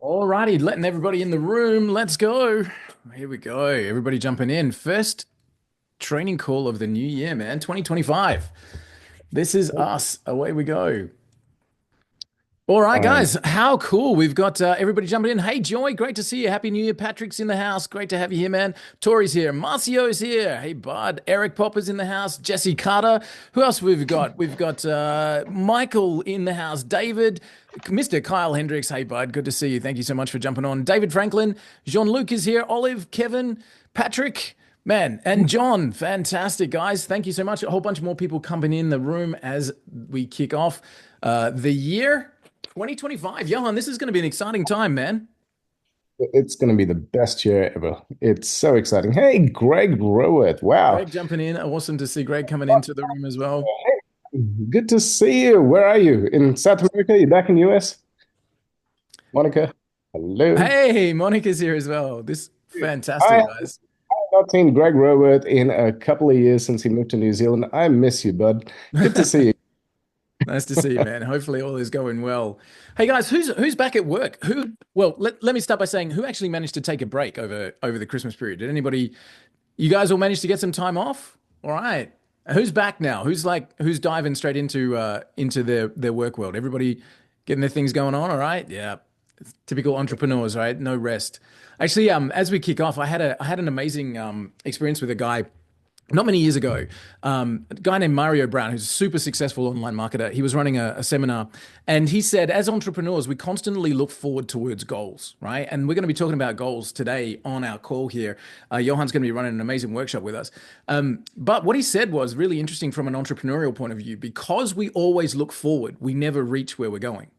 Alrighty, letting everybody in the room. Let's go. Here we go. Everybody jumping in. First training call of the new year, man. 2025. This is us. Away we go. All right, Um, guys. How cool. We've got everybody jumping in. Hey, Joy, great to see you. Happy New Year. Patrick's in the house. Great to have you here, man. Tori's here. Marcio's here. Hey, Bud. Eric Popper's in the house. Jesse Carter. Who else we've got? We've got Michael in the house. David. Mr. Kyle Hendricks. Hey, Bud. Good to see you. Thank you so much for jumping on. David Franklin. Jean-Luc is here. Olive, Kevin, Patrick. Man, and John, fantastic, guys. Thank you so much. A whole bunch more people coming in the room as we kick off the year. 2025. Johan, this is going to be an exciting time, man. it's going to be the best year ever. It's so exciting. Hey, Greg Rowett. Wow. Greg jumping in. Awesome to see Greg coming into the room as well. Good to see you. Where are you? In South America? You back in the US? Monica? Hello. Hey, Monica's here as well. This I fantastic, have guys. not seen Greg Rowett in a couple of years since he moved to New Zealand. I miss you, bud. Good to see you. Nice to see you, man. Hopefully all is going well. Hey guys, who's back at work? Let me start by saying who actually managed to take a break over the Christmas period? Did anybody you guys all manage to get some time off? All right. Who's back now? Who's diving straight into their work world? Everybody getting their things going on, all right? Yeah. It's typical entrepreneurs, right? No rest. Actually, as we kick off, I had an amazing experience with a guy not many years ago, a guy named Mario Brown, who's a super successful online marketer. He was running a seminar, and he said, as entrepreneurs, we constantly look forward towards goals, right? And we're going to be talking about goals today on our call here. Johan's going to be running an amazing workshop with us. But what he said was really interesting from an entrepreneurial point of view. Because we always look forward, we never reach where we're going,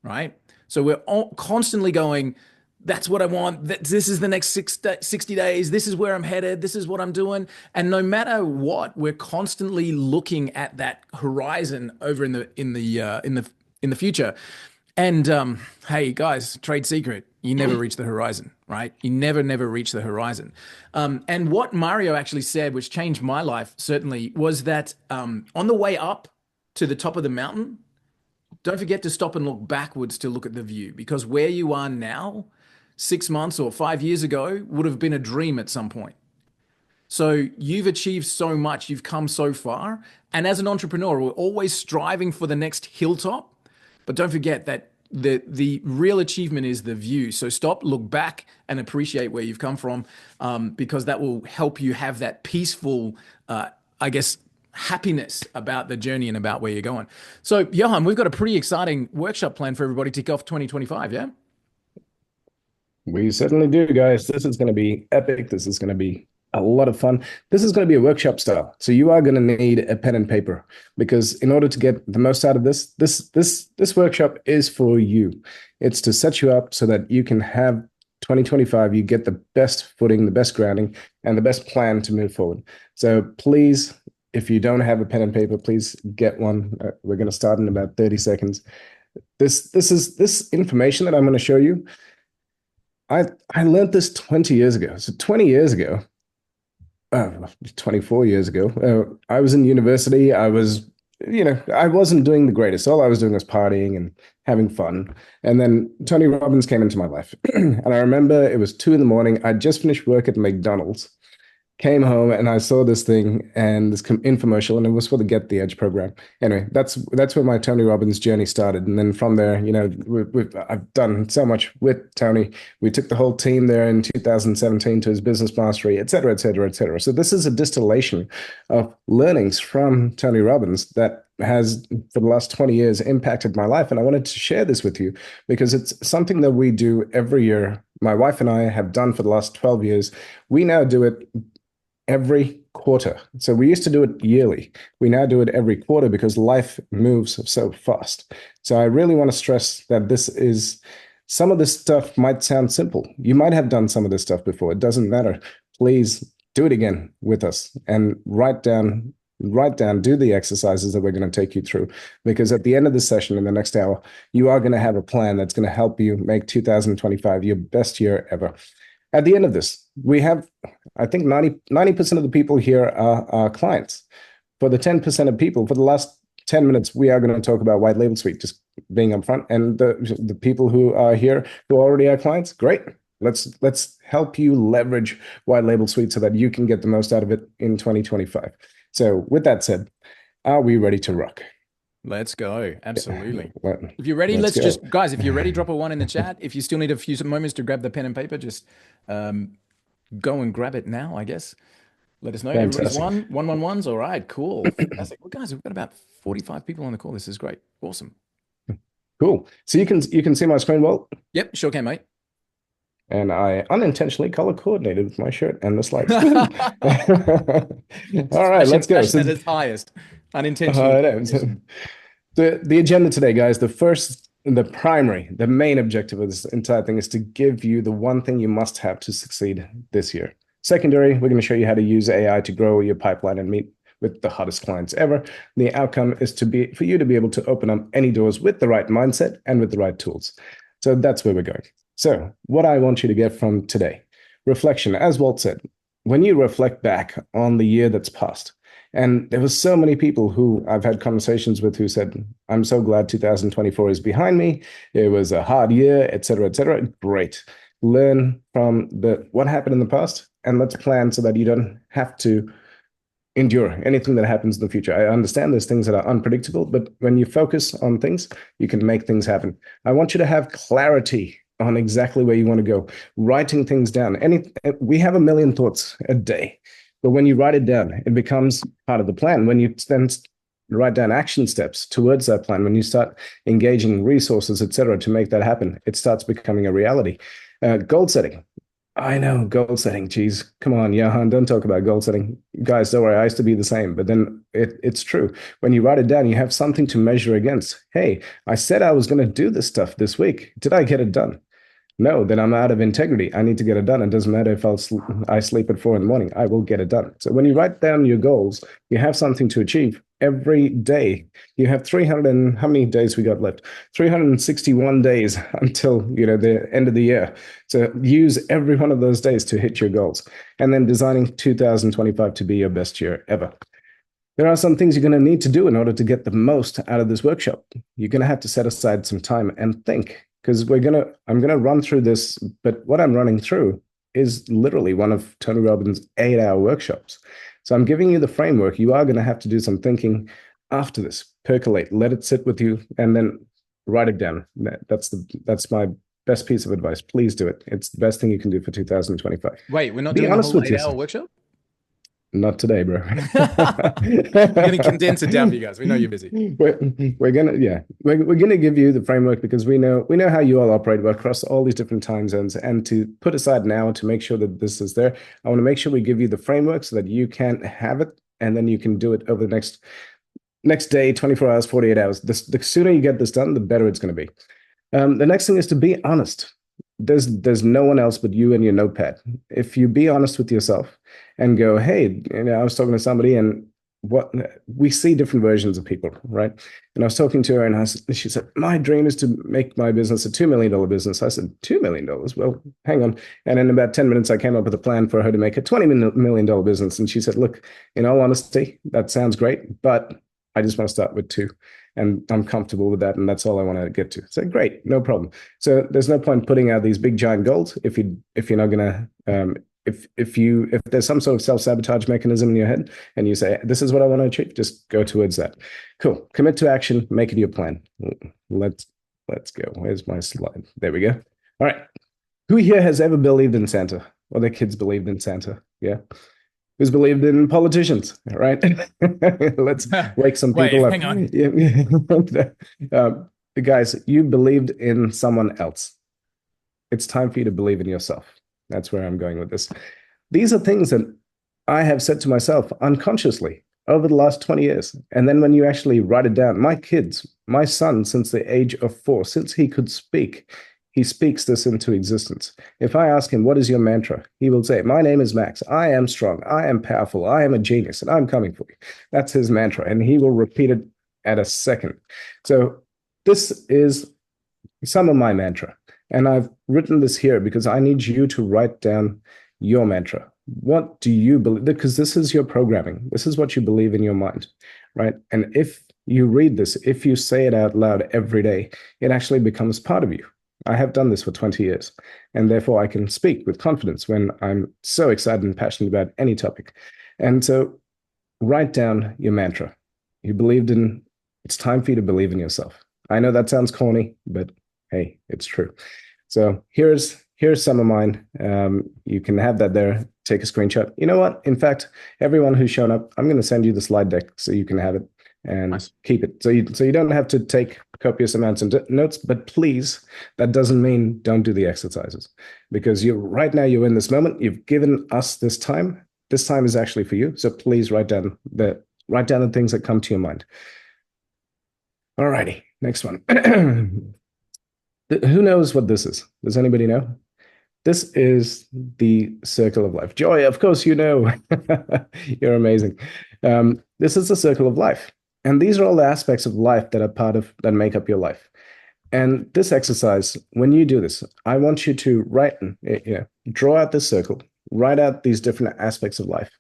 right? So we're all constantly going, that's what I want. This is the next 60 days. This is where I'm headed. This is what I'm doing. And no matter what, we're constantly looking at that horizon over in the future. And hey, guys, trade secret: you never reach the horizon, right? You never reach the horizon. And what Mario actually said, which changed my life certainly, was that on the way up to the top of the mountain, don't forget to stop and look backwards to look at the view, because where you are now 6 months or 5 years ago would have been a dream at some point. So you've achieved so much, you've come so far. And as an entrepreneur, we're always striving for the next hilltop. But don't forget that the real achievement is the view. So stop, look back, and appreciate where you've come from, because that will help you have that peaceful, I guess, happiness about the journey and about where you're going. So, Johan, we've got a pretty exciting workshop plan for everybody to kick off 2025, yeah? We certainly do, guys. This is going to be epic. This is going to be a lot of fun. This is going to be a workshop style. So you are going to need a pen and paper because in order to get the most out of this workshop is for you. It's to set you up so that you can have 2025, you get the best footing, the best grounding, and the best plan to move forward. So please, if you don't have a pen and paper, please get one. We're going to start in about 30 seconds. This information that I'm going to show you. I learned this 20 years ago. So 20 years ago, 24 years ago, I was in university. I wasn't doing the greatest. All I was doing was partying and having fun. And then Tony Robbins came into my life. And I remember it was 2 in the morning. I'd just finished work at McDonald's, came home and I saw this thing and this infomercial, and it was for the Get the Edge program. Anyway, that's where my Tony Robbins journey started. And then from there, I've done so much with Tony. We took the whole team there in 2017 to his business mastery, et cetera, et cetera, et cetera. So this is a distillation of learnings from Tony Robbins that has, for the last 20 years, impacted my life. And I wanted to share this with you because it's something that we do every year. My wife and I have done for the last 12 years. We now do it every quarter. So we used to do it yearly. We now do it every quarter because life moves so fast. So I really want to stress that some of this stuff might sound simple. You might have done some of this stuff before. It doesn't matter. Please do it again with us and write down, do the exercises that we're going to take you through. Because at the end of the session in the next hour, you are going to have a plan that's going to help you make 2025 your best year ever. At the end of this, we have, I think 90% of the people here are clients. For the 10% of people, for the last 10 minutes, we are going to talk about White Label Suite. Just being upfront. And the people who are here who are already our clients, great. Let's help you leverage white label suite so that you can get the most out of it in 2025. So with that said, are we ready to rock? Let's go. Absolutely. Let, If you're ready, let's let's go. just, guys, if you're ready, drop a one in the chat. If you still need a few moments to grab the pen and paper, just go and grab it now, I guess. Let us know. Everybody's Fantastic. one ones. All right, cool. Fantastic. Well, guys, we've got about 45 people on the call. This is great. Awesome. Cool. So you can see my screen well? Yep, sure can, mate. And I unintentionally color coordinated with my shirt and the slides. All right, let's go. Fashion at its highest. Unintentionally. The agenda today, guys, the main objective of this entire thing is to give you the one thing you must have to succeed this year. Secondary, we're going to show you how to use AI to grow your pipeline and meet with the hottest clients ever. The outcome is for you to be able to open up any doors with the right mindset and with the right tools. So that's where we're going. So what I want you to get from today, reflection, as Walt said, when you reflect back on the year that's passed, and there were so many people who I've had conversations with who said, I'm so glad 2024 is behind me. It was a hard year, et cetera, et cetera. Great. Learn from what happened in the past, and let's plan so that you don't have to endure anything that happens in the future. I understand there's things that are unpredictable, but when you focus on things, you can make things happen. I want you to have clarity on exactly where you want to go, writing things down. We have a million thoughts a day, but when you write it down, it becomes part of the plan. When you then write down action steps towards that plan, when you start engaging resources, et cetera, to make that happen, it starts becoming a reality. Goal setting. I know, goal setting. Geez, come on, Johan, don't talk about goal setting. Guys, don't worry, I used to be the same, but then it's true. When you write it down, you have something to measure against. Hey, I said I was going to do this stuff this week. Did I get it done? No, then I'm out of integrity. I need to get it done. It doesn't matter if I sleep at 4 a.m. I will get it done. So when you write down your goals, you have something to achieve every day. You have 300 and how many days we got left? 361 days until the end of the year. So use every one of those days to hit your goals, and then designing 2025 to be your best year ever. There are some things you're going to need to do in order to get the most out of this workshop. You're going to have to set aside some time and think. Because I'm gonna run through this, but what I'm running through is literally one of Tony Robbins' 8-hour workshops. So I'm giving you the framework. You are gonna have to do some thinking after this. Percolate, let it sit with you, and then write it down. That's my best piece of advice. Please do it. It's the best thing you can do for 2025. Wait, we're not doing a whole 8-hour workshop? Not today, bro. We're going to condense it down for you guys. We know you're busy. We're gonna give you the framework because we know how you all operate across all these different time zones. And to put aside now to make sure that this is there, I want to make sure we give you the framework so that you can have it, and then you can do it over the next day, 24 hours, 48 hours. The sooner you get this done, the better it's going to be. The next thing is to be honest. There's no one else but you and your notepad. If you be honest with yourself and go, hey, I was talking to somebody, and we see different versions of people, right? And I was talking to her, and she said, my dream is to make my business a $2 million business. I said, $2 million? Well, hang on. And in about 10 minutes, I came up with a plan for her to make a $20 million business. And she said, look, in all honesty, that sounds great, but I just want to start with 2. And I'm comfortable with that, and that's all I want to get to. So great, no problem. So there's no point putting out these big giant goals if you're not gonna if there's some sort of self-sabotage mechanism in your head and you say this is what I want to achieve, just go towards that. Cool. Commit to action. Make it your plan. Let's go. Where's my slide? There we go. All right. Who here has ever believed in Santa, or their kids believed in Santa? Yeah. Who's believed in politicians, right? Let's wake some people up. Hang on. Guys, you believed in someone else. It's time for you to believe in yourself. That's where I'm going with this. These are things that I have said to myself unconsciously over the last 20 years. And then when you actually write it down, my son, since the age of 4, since he could speak, he speaks this into existence. If I ask him, what is your mantra? He will say, my name is Max. I am strong. I am powerful. I am a genius, and I'm coming for you. That's his mantra. And he will repeat it at a second. So this is some of my mantra. And I've written this here because I need you to write down your mantra. What do you believe? Because this is your programming. This is what you believe in your mind, right? And if you read this, if you say it out loud every day, it actually becomes part of you. I have done this for 20 years, and therefore I can speak with confidence when I'm so excited and passionate about any topic. And so write down your mantra. You believed in, it's time for you to believe in yourself. I know that sounds corny, but hey, it's true. So here's some of mine. You can have that there. Take a screenshot. You know what? In fact, everyone who's shown up, I'm going to send you the slide deck so you can have it and Nice. keep it. So you don't have to take copious amounts of notes, but please, that doesn't mean don't do the exercises, because you right now you're in this moment. You've given us this time. This time is actually for you. So please write down the things that come to your mind. All righty, next one. Who knows what this is? Does anybody know? This is the circle of life. Joy, of course you know. You're amazing. This is the circle of life. And these are all the aspects of life that are part of, that make up your life. And this exercise, when you do this, I want you to draw out this circle, write out these different aspects of life.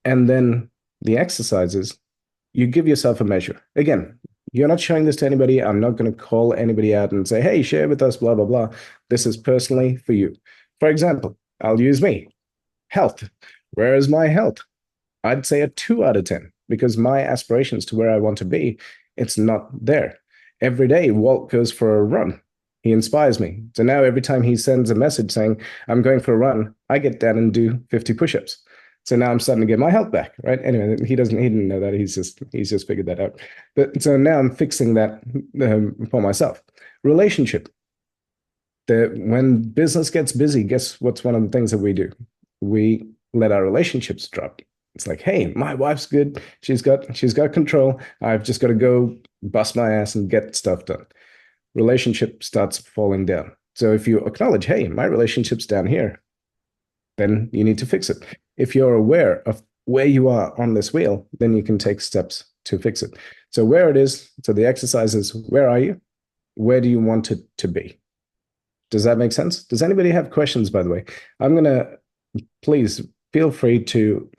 And then the exercises, you give yourself a measure. Again, you're not showing this to anybody. I'm not going to call anybody out and say, hey, share with us, blah, blah, blah. This is personally for you. For example, I'll use me. Health. Where is my health? I'd say a 2 out of 10, because my aspirations to where I want to be, it's not there. Every day, Walt goes for a run. He inspires me. So now every time he sends a message saying, I'm going for a run, I get down and do 50 push-ups. So now I'm starting to get my health back, right? Anyway, he didn't know that. He's just figured that out. But so now I'm fixing that for myself. Relationship. When business gets busy, guess what's one of the things that we do? We let our relationships drop. It's like, hey, my wife's good. She's got control. I've just got to go bust my ass and get stuff done. Relationship starts falling down. So if you acknowledge, hey, my relationship's down here, then you need to fix it. If you're aware of where you are on this wheel, then you can take steps to fix it. So where it is, so the exercise is, where are you? Where do you want it to be? Does that make sense? Does anybody have questions, by the way? Please feel free to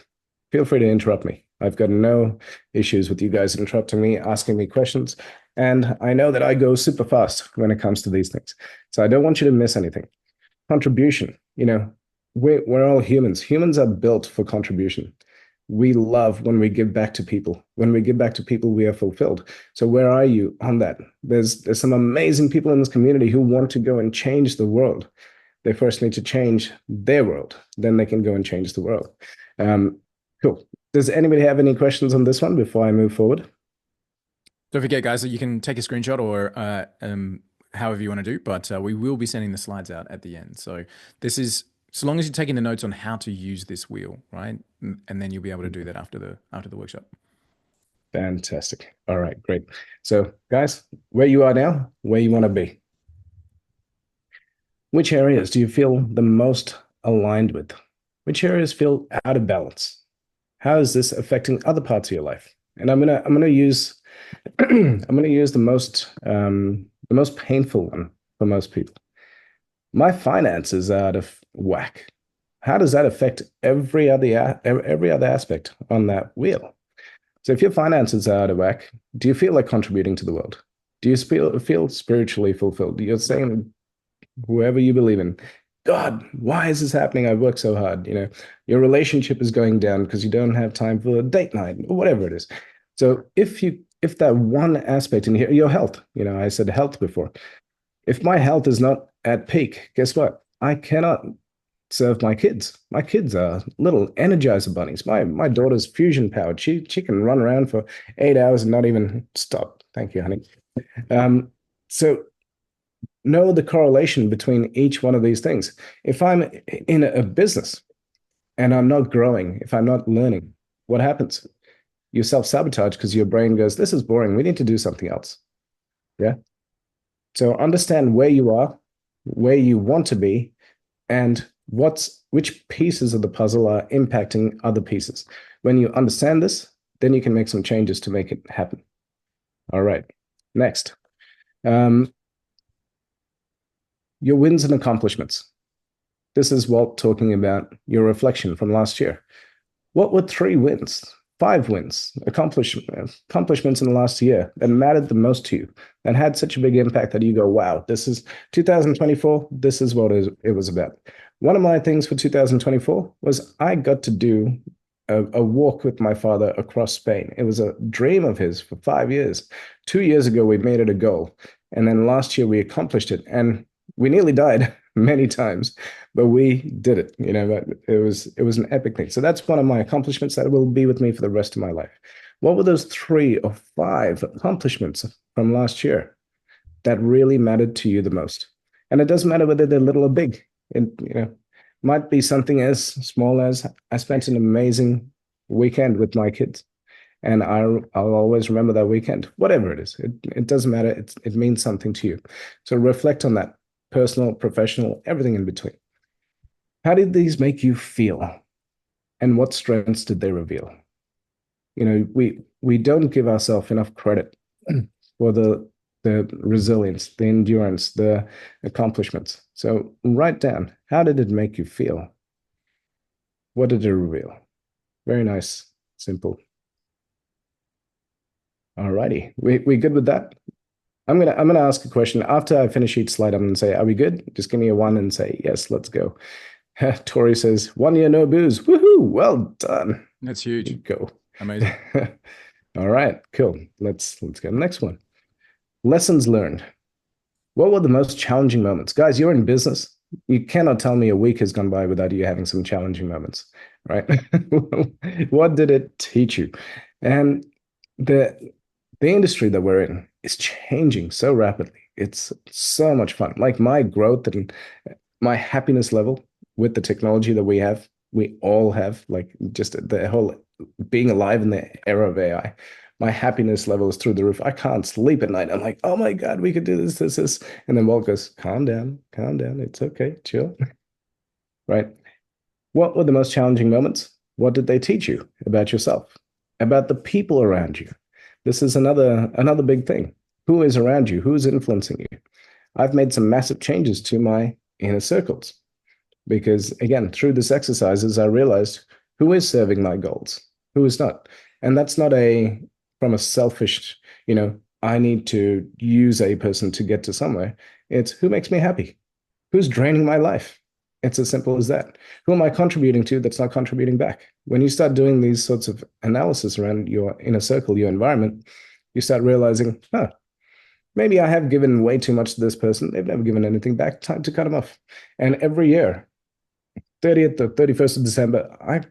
interrupt me. I've got no issues with you guys interrupting me, asking me questions. And I know that I go super fast when it comes to these things. So I don't want you to miss anything. Contribution, we're all humans. Humans are built for contribution. We love when we give back to people. When we give back to people, we are fulfilled. So where are you on that? There's some amazing people in this community who want to go and change the world. They first need to change their world. Then they can go and change the world. Cool. Does anybody have any questions on this one before I move forward? Don't forget, guys, that you can take a screenshot or however you want to do, but we will be sending the slides out at the end. So this is, so long as you're taking the notes on how to use this wheel, right? And then you'll be able to do that after the workshop. Fantastic. All right, great. So guys, where you are now, where you want to be. Which areas do you feel the most aligned with? Which areas feel out of balance? How is this affecting other parts of your life? And I'm gonna use the most painful one for most people. My finances are out of whack. How does that affect every other aspect on that wheel? So if your finances are out of whack, do you feel like contributing to the world? Do you feel spiritually fulfilled? You're saying, whoever you believe in, God, why is this happening? I've worked so hard. Your relationship is going down because you don't have time for a date night or whatever it is. So if that one aspect in here, your health, I said health before. If my health is not at peak, guess what? I cannot serve my kids. My kids are little energizer bunnies. My daughter's fusion powered. She can run around for 8 hours and not even stop. Thank you, honey. So know the correlation between each one of these things. If I'm in a business and I'm not growing, if I'm not learning, what happens? You self-sabotage because your brain goes, this is boring. We need to do something else. Yeah. So understand where you are, where you want to be, and which pieces of the puzzle are impacting other pieces. When you understand this, then you can make some changes to make it happen. All right. Next. Your wins and accomplishments. This is Walt talking about your reflection from last year. What were 3 wins 5 wins, accomplishments in the last year that mattered the most to you and had such a big impact that you go, wow, this is 2024. This is what it was about. One of my things for 2024 was I got to do a walk with my father across Spain. It was a dream of his for 5 years. 2 years ago, we made it a goal. And then last year, we accomplished it. And we nearly died many times, but we did it. But it was an epic thing. So that's one of my accomplishments that will be with me for the rest of my life. What were those 3 or 5 accomplishments from last year that really mattered to you the most? And it doesn't matter whether they're little or big. It might be something as small as I spent an amazing weekend with my kids. And I'll always remember that weekend, whatever it is. It doesn't matter. It means something to you. So reflect on that, personal, professional, everything in between. How did these make you feel? And what strengths did they reveal? We don't give ourselves enough credit for the resilience, the endurance, the accomplishments. So write down, how did it make you feel? What did it reveal? Very nice, simple. Alrighty, we good with that? I'm gonna ask a question after I finish each slide. I'm gonna say, "Are we good?" Just give me a 1 and say, "Yes, let's go." Tori says, "1 year no booze." Woohoo! Well done. That's huge. Go. Amazing. All right, cool. Let's go to the next one. Lessons learned. What were the most challenging moments? Guys, you're in business. You cannot tell me a week has gone by without you having some challenging moments, right? What did it teach you? And the industry that we're in is changing so rapidly. It's so much fun. Like my growth and my happiness level with the technology that we all have, like just the whole being alive in the era of AI. My happiness level is through the roof. I can't sleep at night. I'm like, oh my God, we could do this. And then Walt goes, calm down. It's okay, chill. Right? What were the most challenging moments? What did they teach you about yourself, about the people around you? This is another big thing. Who is around you? Who's influencing you? I've made some massive changes to my inner circles because, again, through this exercises, I realized who is serving my goals, who is not. And that's not from a selfish, I need to use a person to get to somewhere. It's who makes me happy, who's draining my life. It's as simple as that. Who am I contributing to that's not contributing back? When you start doing these sorts of analysis around your inner circle, your environment, you start realizing, maybe I have given way too much to this person. They've never given anything back. Time to cut them off. And every year, 30th or 31st of December, I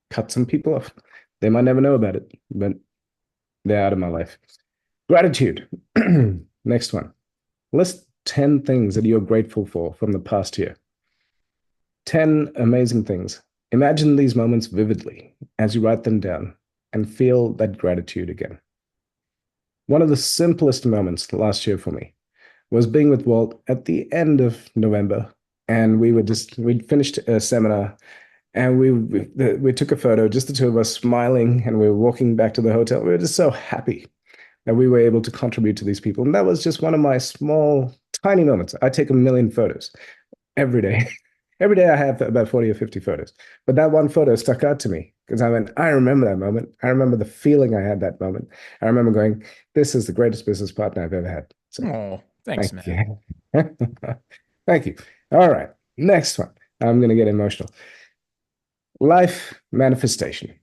cut some people off. They might never know about it, but they're out of my life. Gratitude. Next one. List 10 things that you're grateful for from the past year. 10 amazing things. Imagine these moments vividly as you write them down and feel that gratitude again. One of the simplest moments last year for me was being with Walt at the end of November. And we'd finished a seminar and we took a photo, just the two of us smiling, and we were walking back to the hotel. We were just so happy that we were able to contribute to these people. And that was just one of my small, tiny moments. I take 1 million photos every day. Every day I have about 40 or 50 photos. But that one photo stuck out to me because I remember that moment. I remember the feeling I had that moment. I remember going, this is the greatest business partner I've ever had. So, thanks, thank man. You. Thank you. All right. Next one. I'm going to get emotional. Life manifestation.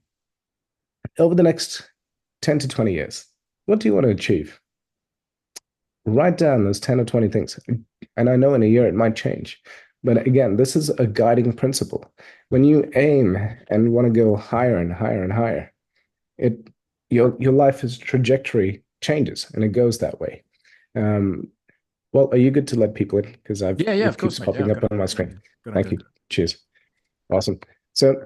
Over the next 10 to 20 years, what do you want to achieve? Write down those 10 or 20 things. And I know in a year it might change. But again, this is a guiding principle. When you aim and want to go higher and higher and higher, your life's trajectory changes and it goes that way. Well, are you good to let people in? Because of course, keeps popping up on my screen. Thank you. Cheers. Awesome. So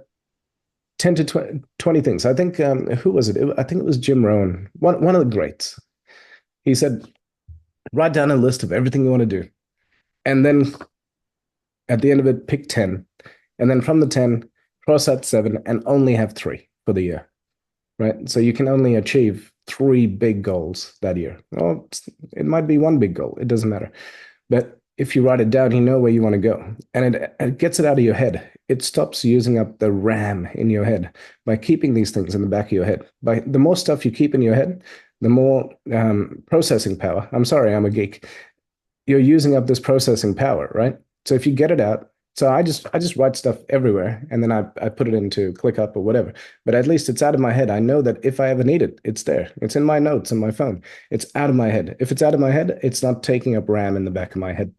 10 to 20 things. I think, who was it? I think it was Jim Rohn, one of the greats. He said, write down a list of everything you want to do. And then at the end of it, pick 10. And then from the 10, cross out 7 and only have 3 for the year, right? So you can only achieve 3 big goals that year. Well, it might be 1 big goal. It doesn't matter. But if you write it down, you know where you want to go, and it gets it out of your head. It stops using up the RAM in your head by keeping these things in the back of your head. By the more stuff you keep in your head, the more processing power. I'm sorry, I'm a geek. You're using up this processing power, right? So if you get it out, so I just write stuff everywhere, and then I put it into ClickUp or whatever. But at least it's out of my head. I know that if I ever need it, it's there. It's in my notes on my phone. It's out of my head. If it's out of my head, it's not taking up RAM in the back of my head.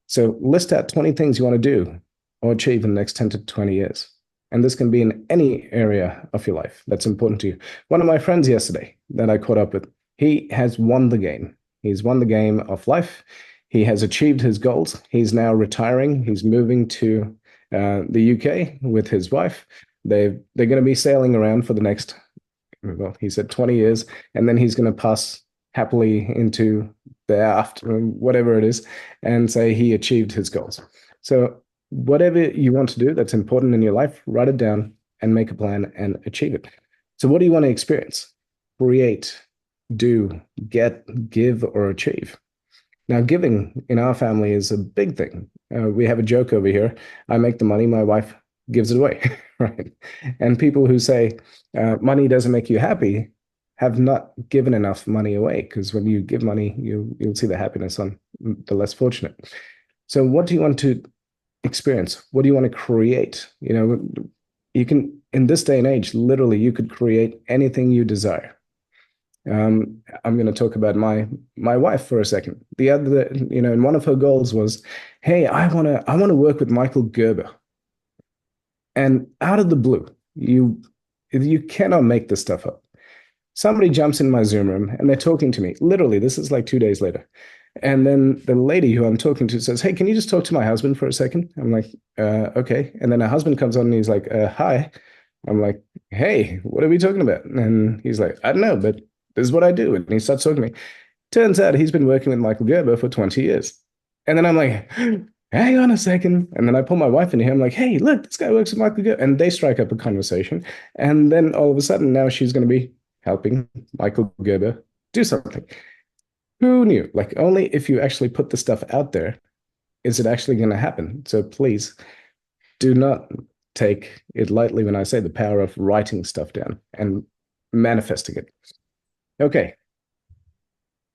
So list out 20 things you want to do or achieve in the next 10 to 20 years. And this can be in any area of your life that's important to you. One of my friends yesterday that I caught up with, he has won the game. He's won the game of life. He has achieved his goals. He's now retiring. He's moving to the UK with his wife. They're going to be sailing around for the next, well, he said 20 years, and then he's going to pass happily into the after, whatever it is, and say he achieved his goals. So whatever you want to do that's important in your life, write it down and make a plan and achieve it. So what do you want to experience, create, do, get, give, or achieve? Now, giving in our family is a big thing. We have a joke over here. I make the money, my wife gives it away, right? And people who say money doesn't make you happy have not given enough money away, because when you give money, you'll see the happiness on the less fortunate. So what do you want to experience? What do you want to create? You know, you can, in this day and age, literally you could create anything you desire. I'm going to talk about my wife for a second. The other, and one of her goals was, hey, I want to work with Michael Gerber. And out of the blue, you cannot make this stuff up. Somebody jumps in my Zoom room and they're talking to me. Literally, this is like 2 days later. And then the lady who I'm talking to says, hey, can you just talk to my husband for a second? I'm like, okay. And then her husband comes on and he's like, hi. I'm like, hey, what are we talking about? And he's like, I don't know, but this is what I do. And he starts talking to me. Turns out he's been working with Michael Gerber for 20 years. And then I'm like, hang on a second. And then I pull my wife in here. I'm like, hey, look, this guy works with Michael Gerber. And they strike up a conversation. And then all of a sudden, now she's going to be helping Michael Gerber do something. Who knew? Like, only if you actually put the stuff out there is it actually going to happen. So please do not take it lightly when I say the power of writing stuff down and manifesting it. Okay.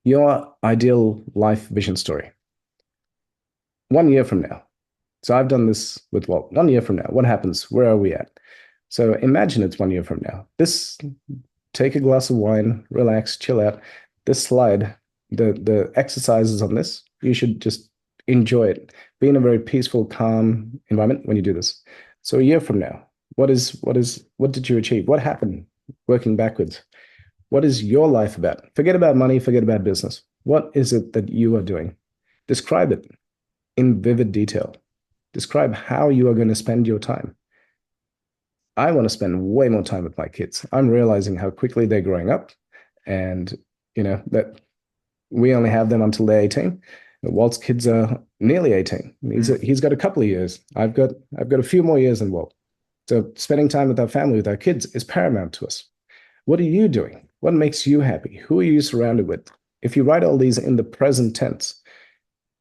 Your ideal life vision story. 1 year from now. So I've done this with Walt. 1 year from now, what happens? Where are we at? So imagine it's 1 year from now. Take a glass of wine, relax, chill out. This slide, the exercises on this, you should just enjoy it. Be in a very peaceful, calm environment when you do this. So a year from now, what did you achieve? What happened working backwards? What is your life about? Forget about money, forget about business. What is it that you are doing? Describe it in vivid detail. Describe how you are going to spend your time. I want to spend way more time with my kids. I'm realizing how quickly they're growing up, and that we only have them until they're 18. Walt's kids are nearly 18. He's got a couple of years. I've got a few more years than Walt. So spending time with our family, with our kids, is paramount to us. What are you doing? What makes you happy? Who are you surrounded with? If you write all these in the present tense,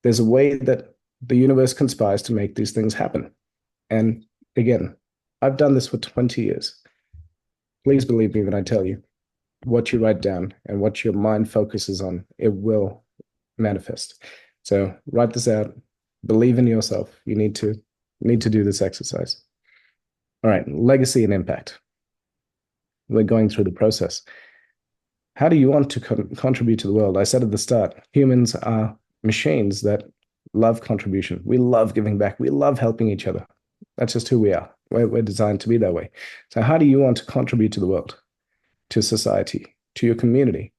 there's a way that the universe conspires to make these things happen. And again, I've done this for 20 years. Please believe me when I tell you, what you write down and what your mind focuses on, it will manifest. So write this out. Believe in yourself. You need to do this exercise. All right, legacy and impact. We're going through the process. How do you want to contribute to the world? I said at the start, humans are machines that love contribution. We love giving back. We love helping each other. That's just who we are. We're designed to be that way. So how do you want to contribute to the world, to society, to your community?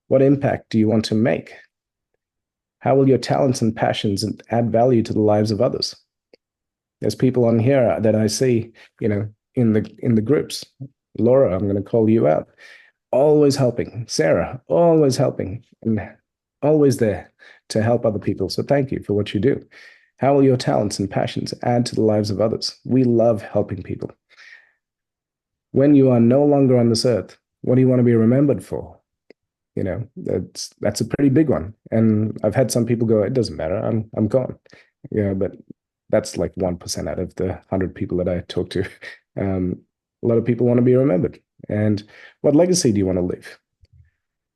What impact do you want to make? How will your talents and passions add value to the lives of others? There's people on here that I see, in the groups. Laura, I'm going to call you out. Always helping. Sarah, always helping, and always there to help other people. So thank you for what you do. How will your talents and passions add to the lives of others? We love helping people. When you are no longer on this earth, what do you want to be remembered for? That's a pretty big one. And I've had some people go, it doesn't matter, I'm gone. But that's like 1% out of the 100 people that I talk to. A lot of people want to be remembered. And what legacy do you want to leave?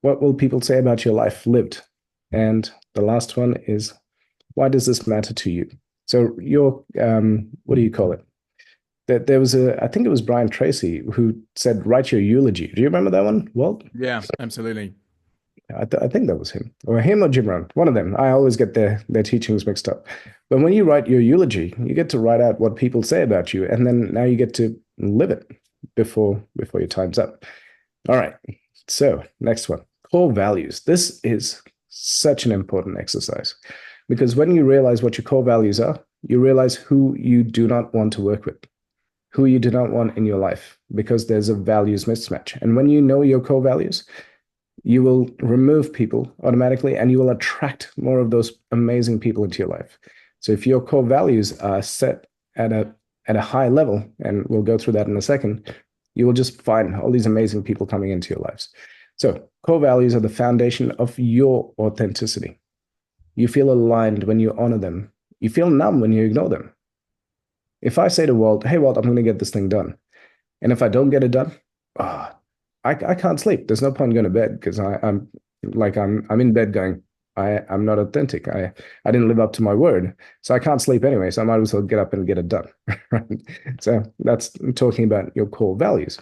What will people say about your life lived? And the last one is, why does this matter to you? So your what do you call it? There was I think it was Brian Tracy who said, write your eulogy. Do you remember that one? Well, Yeah, absolutely. I think that was him or Jim Rohn, one of them. I always get their teachings mixed up. But when you write your eulogy, you get to write out what people say about you, and then now you get to live it before your time's up. All right. So next one, core values. This is such an important exercise because when you realize what your core values are, you realize who you do not want to work with, who you do not want in your life, because there's a values mismatch. And when you know your core values, you will remove people automatically and you will attract more of those amazing people into your life. So if your core values are set at a high level, and we'll go through that in a second, you will just find all these amazing people coming into your lives. So core values are the foundation of your authenticity. You feel aligned when you honor them. You feel numb when you ignore them. If I say to Walt, hey, Walt, I'm going to get this thing done. And if I don't get it done, oh, I can't sleep. There's no point going to bed because I'm in bed going, I'm not authentic. I didn't live up to my word. So I can't sleep anyway. So I might as well get up and get it done. Right? So that's talking about your core values.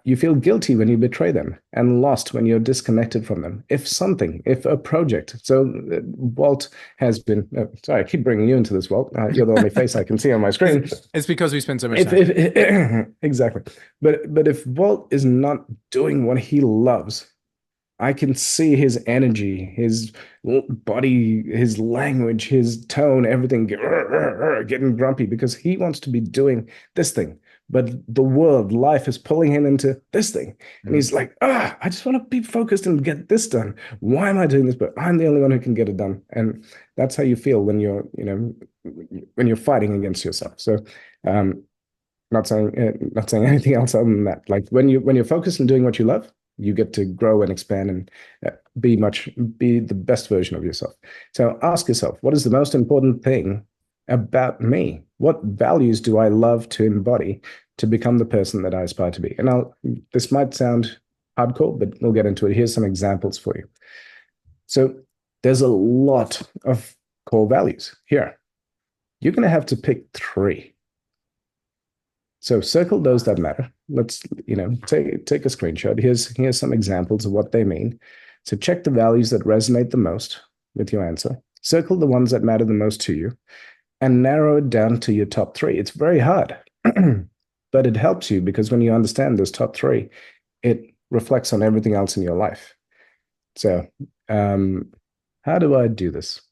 You feel guilty when you betray them and lost when you're disconnected from them. If a project. So Walt has been, sorry, I keep bringing you into this, Walt. You're the only face I can see on my screen. It's because we spend so much time. Exactly. But if Walt is not doing what he loves, I can see his energy, his body, his language, his tone, everything getting grumpy because he wants to be doing this thing. But the world, life is pulling him into this thing. And he's like, I just want to be focused and get this done. Why am I doing this? But I'm the only one who can get it done. And that's how you feel when you're fighting against yourself. So not saying anything else other than that. Like when you're focused on doing what you love, you get to grow and expand and be the best version of yourself. So ask yourself, what is the most important thing about me? What values do I love to embody to become the person that I aspire to be? And this might sound hardcore, but we'll get into it. Here's some examples for you. So there's a lot of core values here. You're going to have to pick 3. So circle those that matter. Let's, take a screenshot. Here's some examples of what they mean. So check the values that resonate the most with your answer. Circle the ones that matter the most to you and narrow it down to your top 3. It's very hard, but it helps you because when you understand those top 3, it reflects on everything else in your life. So, how do I do this?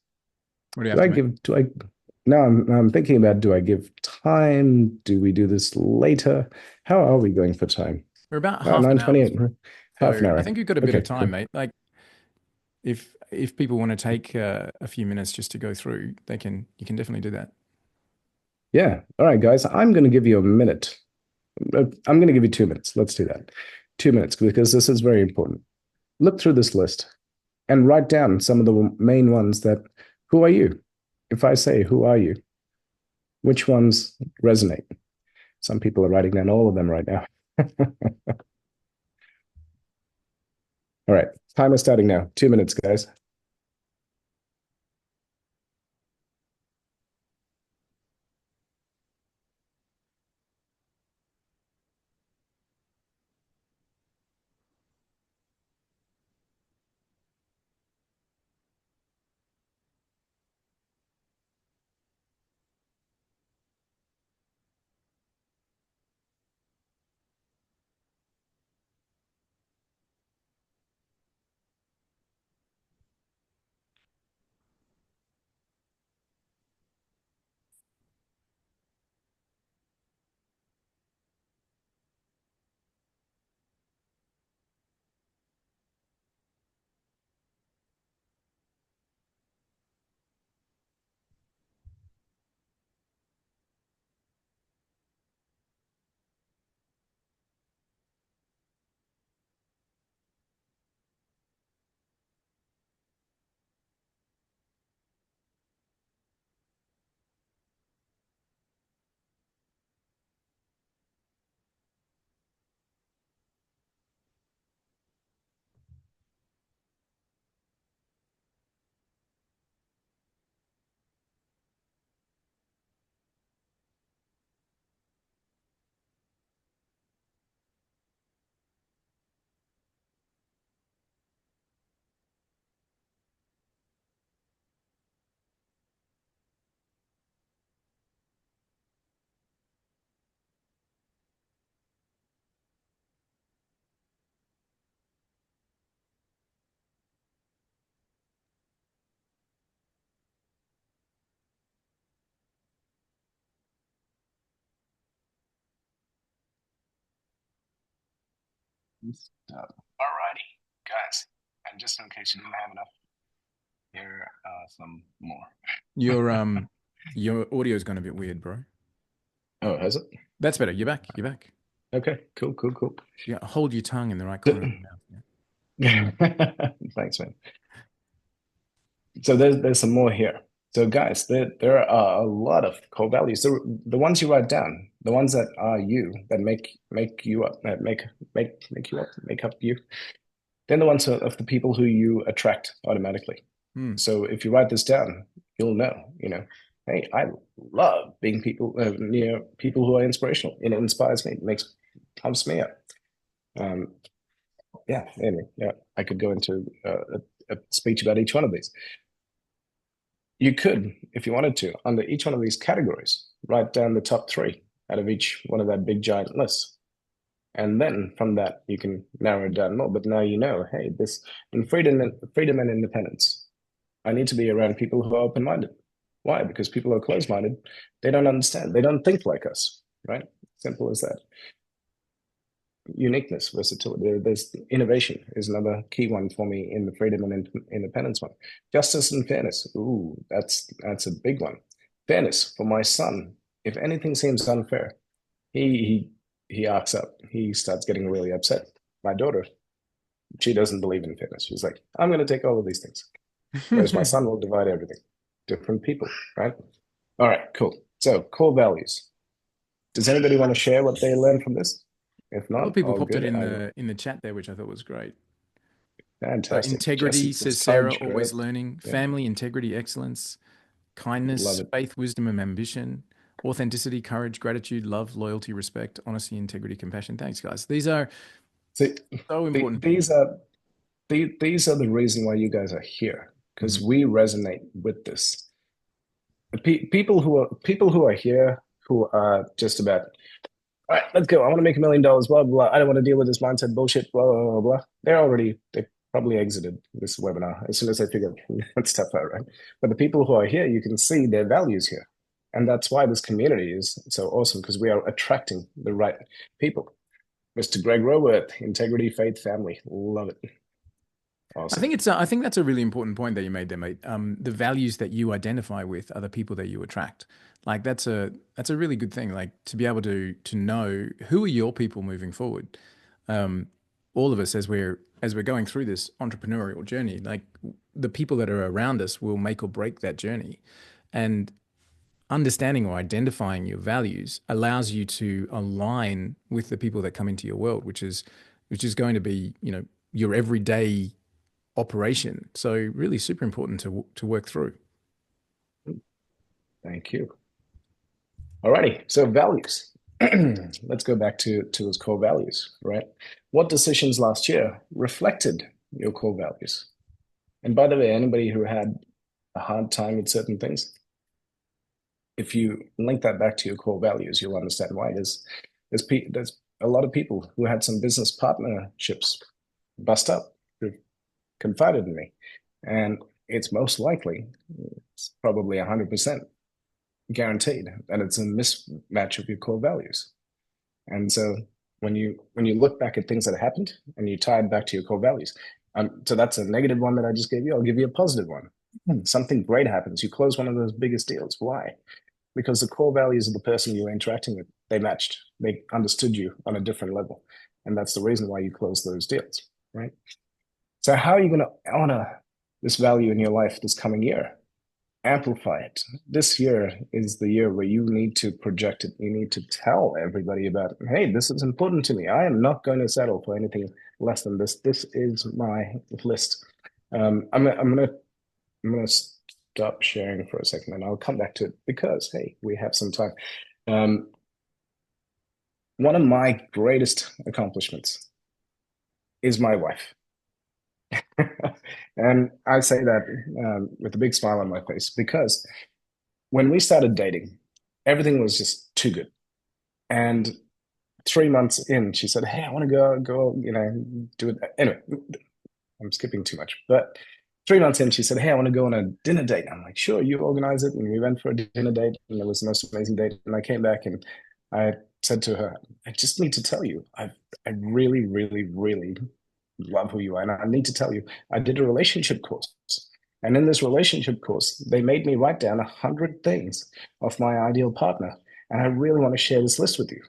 What do you have to make? Do I now I'm thinking about, do I give time? Do we do this later? How are we going for time? We're about half an hour. 9:28. Half an So hour. I think you've got a bit Okay, of time, cool. mate. Like if people want to take a few minutes just to go through, you can definitely do that. Yeah. All right, guys. I'm going to give you a minute. I'm going to give you 2 minutes. Let's do that. 2 minutes because this is very important. Look through this list and write down some of the main ones that, who are you? If I say, who are you? Which ones resonate? Some people are writing down all of them right now. All right. Time is starting now. 2 minutes, guys. Alrighty, guys. And just in case you didn't have enough, here are some more. Your audio is going a bit weird, bro. Oh, has it? That's better. You're back. You're back. Okay, cool. Yeah, hold your tongue in the right corner of your mouth. Thanks, man. So there's some more here. So guys, there are a lot of core values. The ones you write down, the ones that are you, that make you up, that make you up, make up you. Then the ones of the people who you attract automatically. Hmm. So if you write this down, you'll know, hey, I love being near people who are inspirational. It inspires me, pumps me up. Yeah, anyway, yeah, I could go into a speech about each one of these. You could, if you wanted to, under each one of these categories, write down the top three out of each one of that big giant list. And then from that, you can narrow it down more. But now you know, hey, this in freedom and independence, I need to be around people who are open-minded. Why? Because people who are closed-minded, they don't understand. They don't think like us, right? Simple as that. Uniqueness, versatility. There's innovation is another key one for me in the freedom and independence one. Justice and fairness. Ooh, that's a big one. Fairness for my son. If anything seems unfair, he arcs up. He starts getting really upset. My daughter, she doesn't believe in fairness. She's like, I'm going to take all of these things. Whereas my son will divide everything. Different people, right? All right, cool. So core values. Does anybody want to share what they learned from this? If A lot not, of people all popped it good. in the chat there, which I thought was great. Fantastic. Integrity, Jesse says says Sarah, courage, always correct. learning. Yeah, Family, integrity, excellence, kindness, love it. faith, wisdom, and ambition. Authenticity, courage, gratitude, love, loyalty, respect, honesty, integrity, compassion. Thanks, guys. These are See, so important these things. are these are the reason why you guys are here, because Mhm. we resonate with this. People who are here who are just about, all right, let's go. I want to make $1 million. Blah blah. I don't want to deal with this mindset bullshit. Blah blah blah blah. They probably exited this webinar as soon as they figured that stuff out, right? But the people who are here, you can see their values here, and that's why this community is so awesome, because we are attracting the right people. Mr. Greg Roworth, integrity, faith, family. Love it. Awesome. I think that's a really important point that you made there, mate. The values that you identify with are the people that you attract. Like that's a really good thing. Like to be able to know who are your people moving forward. All of us as we're going through this entrepreneurial journey, like the people that are around us will make or break that journey. And understanding or identifying your values allows you to align with the people that come into your world, which is going to be, your everyday operation. So really super important to work through. Thank you. Alrighty. So values. Let's go back to those core values, right? What decisions last year reflected your core values? And by the way, anybody who had a hard time with certain things, if you link that back to your core values, you'll understand why. There's a lot of people who had some business partnerships bust up who've confided in me, and it's most likely, it's probably 100% guaranteed that it's a mismatch of your core values. And so when you look back at things that happened and you tie it back to your core values, so that's a negative one that I just gave you. I'll give you a positive one. Something great happens. You close one of those biggest deals. Why? Because the core values of the person you were interacting with, they matched. They understood you on a different level. And that's the reason why you close those deals, right? So how are you going to honor this value in your life this coming year? Amplify it. This year is the year where you need to project it. You need to tell everybody about it. Hey, this is important to me. I am not going to settle for anything less than this. This is my list. I'm gonna stop sharing for a second, and I'll come back to it because hey, we have some time. Um, one of my greatest accomplishments is my wife. And I say that with a big smile on my face because when we started dating, everything was just too good. And 3 months in, she said, "Hey, I want to go, do it." Anyway, I'm skipping too much. But 3 months in, she said, "Hey, I want to go on a dinner date." I'm like, "Sure, you organize it." And we went for a dinner date, and it was the most amazing date. And I came back and I said to her, I just need to tell you, I really, really, really love who you are. And I need to tell you, I did a relationship course. And in this relationship course, they made me write down 100 things of my ideal partner. And I really want to share this list with you.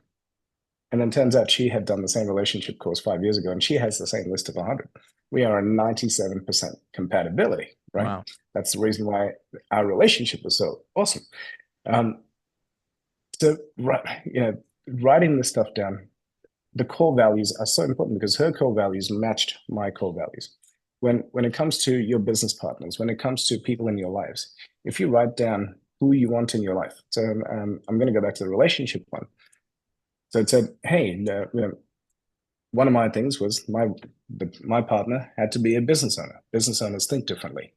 And then turns out she had done the same relationship course 5 years ago, and she has the same list of 100. We are a 97% compatibility, right? Wow. That's the reason why our relationship was so awesome. Um, so, writing this stuff down, the core values are so important because her core values matched my core values. When it comes to your business partners, when it comes to people in your lives, if you write down who you want in your life, so I'm going to go back to the relationship one. So it said, hey, one of my things was my partner had to be a business owner. Business owners think differently.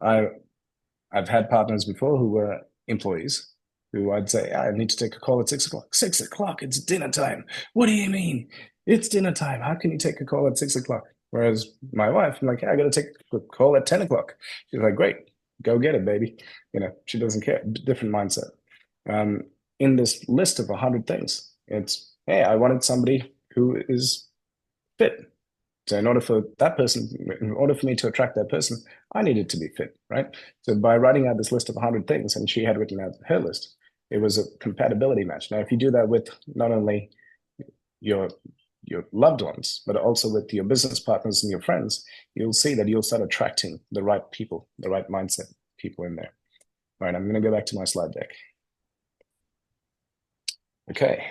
I've had partners before who were employees who I'd say, I need to take a call at 6 o'clock. 6 o'clock, it's dinner time. What do you mean? It's dinner time. How can you take a call at 6 o'clock? Whereas my wife, I'm like, I got to take a call at 10 o'clock. She's like, great, go get it, baby. She doesn't care. Different mindset. Um, in this list of 100 things, it's, hey, I wanted somebody who is fit. So in order for me to attract that person, I needed to be fit, right? So by writing out this list of 100 things, and she had written out her list, it was a compatibility match. Now, if you do that with not only your your loved ones, but also with your business partners and your friends, you'll see that you'll start attracting the right people, the right mindset people in there. All right, I'm going to go back to my slide deck. Okay,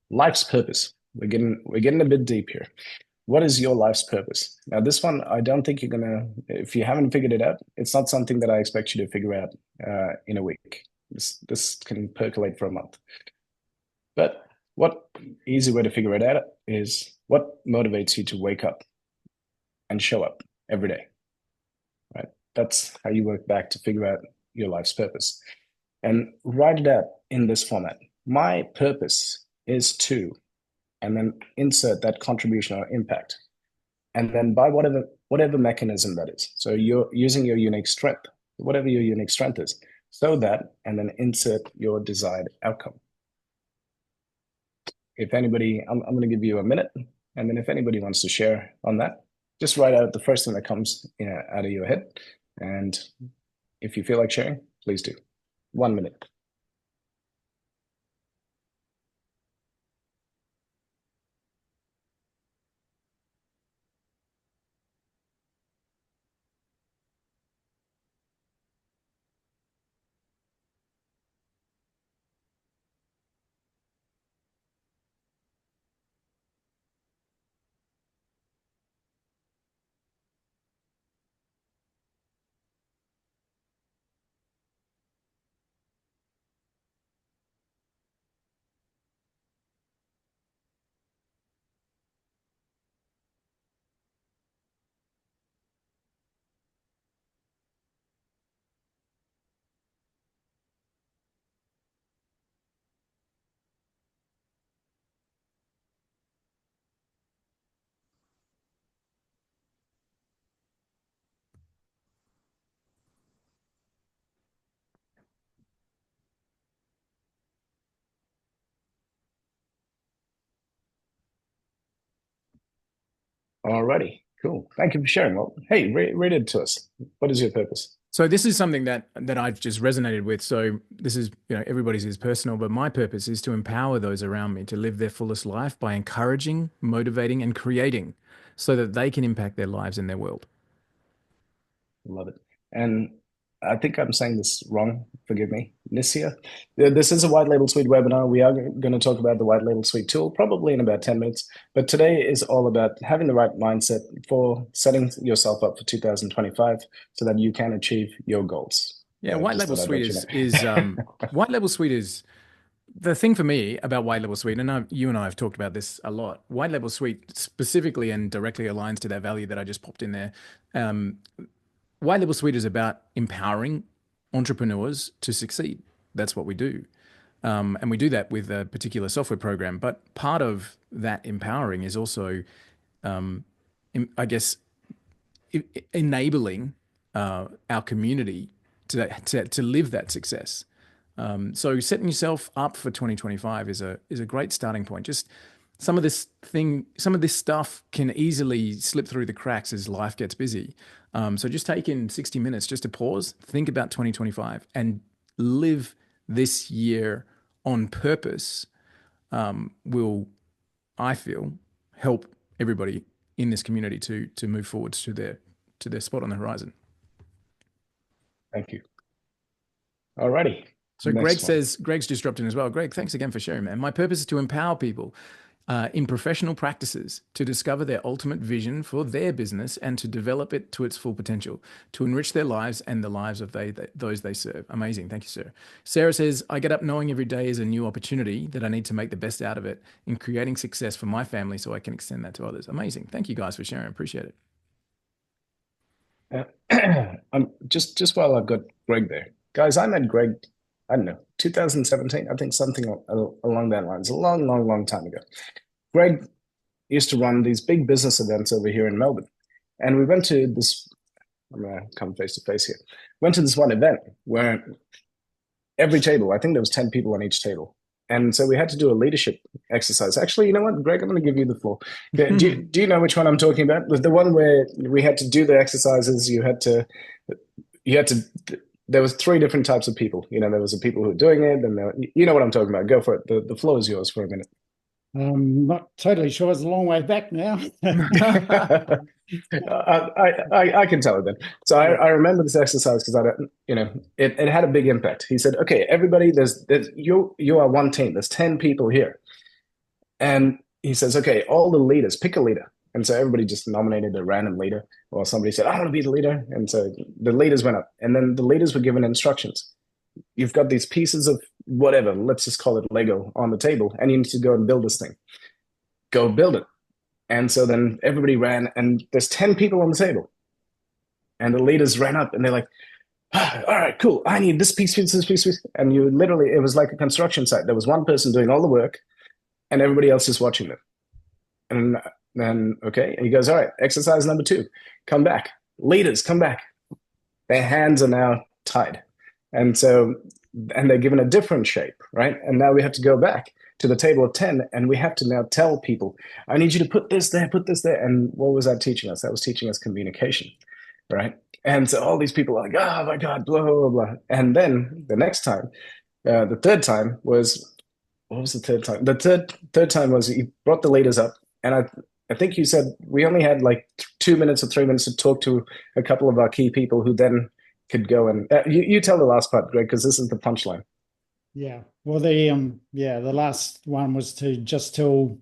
life's purpose. We're getting a bit deep here. What is your life's purpose? Now, this one, I don't think you're gonna, if you haven't figured it out, it's not something that I expect you to figure out in a week. This can percolate for a month. But what easy way to figure it out is what motivates you to wake up and show up every day, right? That's how you work back to figure out your life's purpose. And write it out in this format. My purpose is to, and then insert that contribution or impact. And then by whatever mechanism that is. So you're using your unique strength, whatever your unique strength is, so that, and then insert your desired outcome. If anybody, I'm going to give you a minute, and then if anybody wants to share on that, just write out the first thing that comes out of your head. And if you feel like sharing, please do. 1 minute. Alrighty, cool. Thank you for sharing. Well, hey, read it to us. What is your purpose? So this is something that I've just resonated with. So this is, everybody's is personal, but my purpose is to empower those around me to live their fullest life by encouraging, motivating, and creating so that they can impact their lives and their world. Love it. And I think I'm saying this wrong. Forgive me. Nisia. This is a white label suite webinar. We are going to talk about the white label suite tool probably in about 10 minutes. But today is all about having the right mindset for setting yourself up for 2025 so that you can achieve your goals. Yeah, white label suite is white label suite is the thing for me about white label suite, and you and I have talked about this a lot. White label suite specifically and directly aligns to that value that I just popped in there. Um, White Label Suite is about empowering entrepreneurs to succeed. That's what we do. And we do that with a particular software program. But part of that empowering is also, I guess, enabling our community to live that success. So setting yourself up for 2025 is a great starting point. Just some of this stuff can easily slip through the cracks as life gets busy. So just take in 60 minutes just to pause, think about 2025, and live this year on purpose. Will, I feel, help everybody in this community to move forwards to their spot on the horizon. Thank you. Alrighty. So Greg's just dropped in as well. Greg, thanks again for sharing, man. My purpose is to empower people in professional practices to discover their ultimate vision for their business and to develop it to its full potential, to enrich their lives and the lives of those they serve. Amazing. Thank you, sir. Sarah says, I get up knowing every day is a new opportunity that I need to make the best out of it in creating success for my family so I can extend that to others. Amazing. Thank you guys for sharing. Appreciate it. Just while I've got Greg there, guys, I met Greg, I don't know, 2017, I think something along that lines, a long, long, long time ago. Greg used to run these big business events over here in Melbourne. And we went to this, I'm going to come face to face here, went to this one event where every table, I think there was 10 people on each table. And so we had to do a leadership exercise. Actually, you know what, Greg, I'm going to give you the floor. Do you know which one I'm talking about? The one where we had to do the exercises, there was 3 different types of people. You know, there was the people who were doing it, and you know what I'm talking about. Go for it. The floor is yours for a minute. I'm not totally sure. It's a long way back now. I can tell it then. So I remember this exercise because it had a big impact. He said, "Okay, everybody, you are one team. There's 10 people here," and he says, "Okay, all the leaders, pick a leader." And so everybody just nominated a random leader, or somebody said, "I want to be the leader," and so the leaders went up, and then the leaders were given instructions. You've got these pieces of whatever, let's just call it Lego, on the table, and you need to go and build this thing. Go build it. And so then everybody ran, and there's 10 people on the table. And the leaders ran up, and they're like, all right, cool. I need this piece. And you literally, it was like a construction site. There was one person doing all the work, and everybody else just watching them. And then, okay, and he goes, all right, exercise number 2, come back. Leaders, come back. Their hands are now tied. And they're given a different shape, right? And now we have to go back to the table of 10, and we have to now tell people, I need you to put this there. And what was that teaching us? That was teaching us communication, right? And so all these people are like, oh my God, blah, blah, blah. And then the next time, the third time was, what was the third time? The third time was he brought the leaders up, and I think you said we only had like 2 minutes or 3 minutes to talk to a couple of our key people who then could go and you tell the last part, Greg, because this is the punchline. Yeah. Well, the last one was to just tell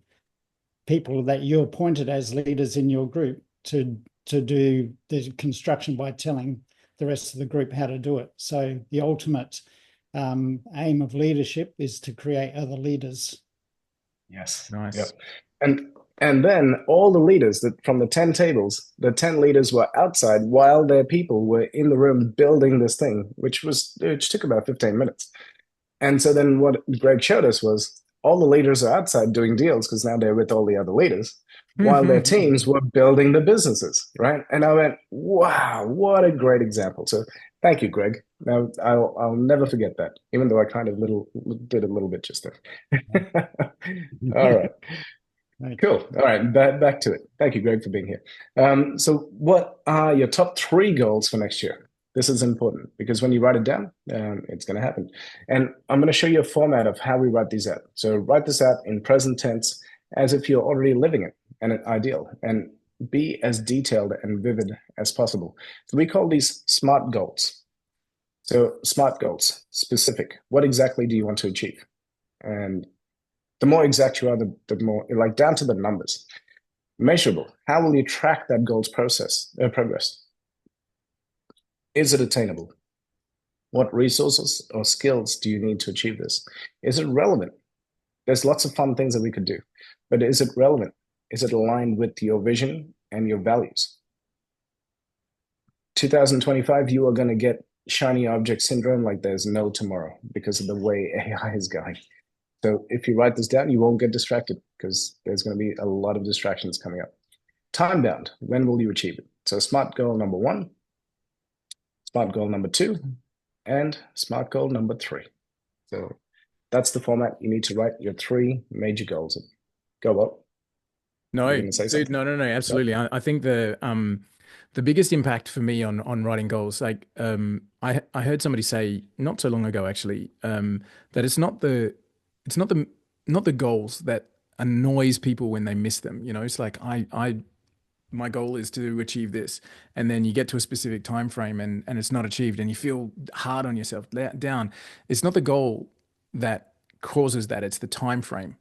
people that you're appointed as leaders in your group to do the construction by telling the rest of the group how to do it. So the ultimate aim of leadership is to create other leaders. Yes. Nice. Yep. And then all the leaders from the 10 tables, the 10 leaders were outside while their people were in the room building this thing, which took about 15 minutes. And so then what Greg showed us was all the leaders are outside doing deals because now they're with all the other leaders while their teams were building the businesses, right? And I went, wow, what a great example. So thank you, Greg. Now I'll never forget that, even though I kind of did a little bit just there. All right. Cool. All right, back to it. Thank you, Greg, for being here. So what are your top 3 goals for next year? This is important because when you write it down, it's going to happen. And I'm going to show you a format of how we write these out. So write this out in present tense as if you're already living it, and ideal, and be as detailed and vivid as possible. So we call these SMART goals. So SMART goals, specific. What exactly do you want to achieve? And the more exact you are, the more, like, down to the numbers. Measurable. How will you track that goal's progress? Is it attainable? What resources or skills do you need to achieve this? Is it relevant? There's lots of fun things that we could do, but is it relevant? Is it aligned with your vision and your values? 2025, you are going to get shiny object syndrome like there's no tomorrow because of the way AI is going. So if you write this down, you won't get distracted because there's going to be a lot of distractions coming up. Time bound, when will you achieve it? So SMART goal number 1, SMART goal number 2, and SMART goal number 3. So that's the format. You need to write your 3 major goals. Go up. You're No, going to say dude, something? no, Go. absolutely. I think the biggest impact for me on writing goals, like I heard somebody say not so long ago actually, that it's not the goals that annoys people when they miss them. You know, it's like I my goal is to achieve this, and then you get to a specific time frame and it's not achieved and you feel hard on yourself, down. It's not the goal that causes that, it's the time frame.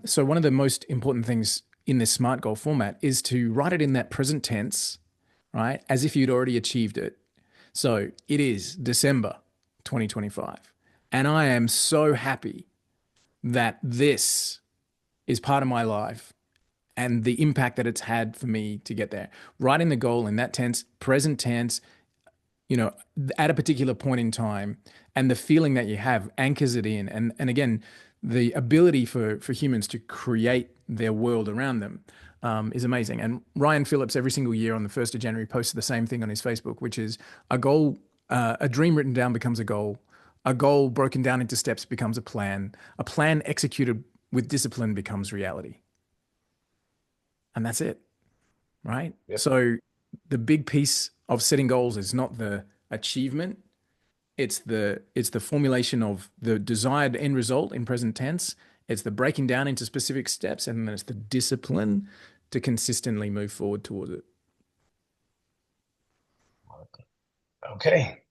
So one of the most important things in this SMART goal format is to write it in that present tense, right, as if you'd already achieved it. So it is December 2025, and I am so happy that this is part of my life and the impact that it's had for me to get there. Writing the goal in that tense, present tense, you know, at a particular point in time, and the feeling that you have anchors it in. And again, the ability for humans to create their world around them is amazing. And Ryan Phillips, every single year on the 1st of January, posted the same thing on his Facebook, which is a goal, a dream written down becomes a goal broken down into steps becomes a plan executed with discipline becomes reality. And that's it, right? Yep. So the big piece of setting goals is not the achievement, it's the formulation of the desired end result in present tense. It's the breaking down into specific steps, and then it's the discipline to consistently move forward towards it. Okay.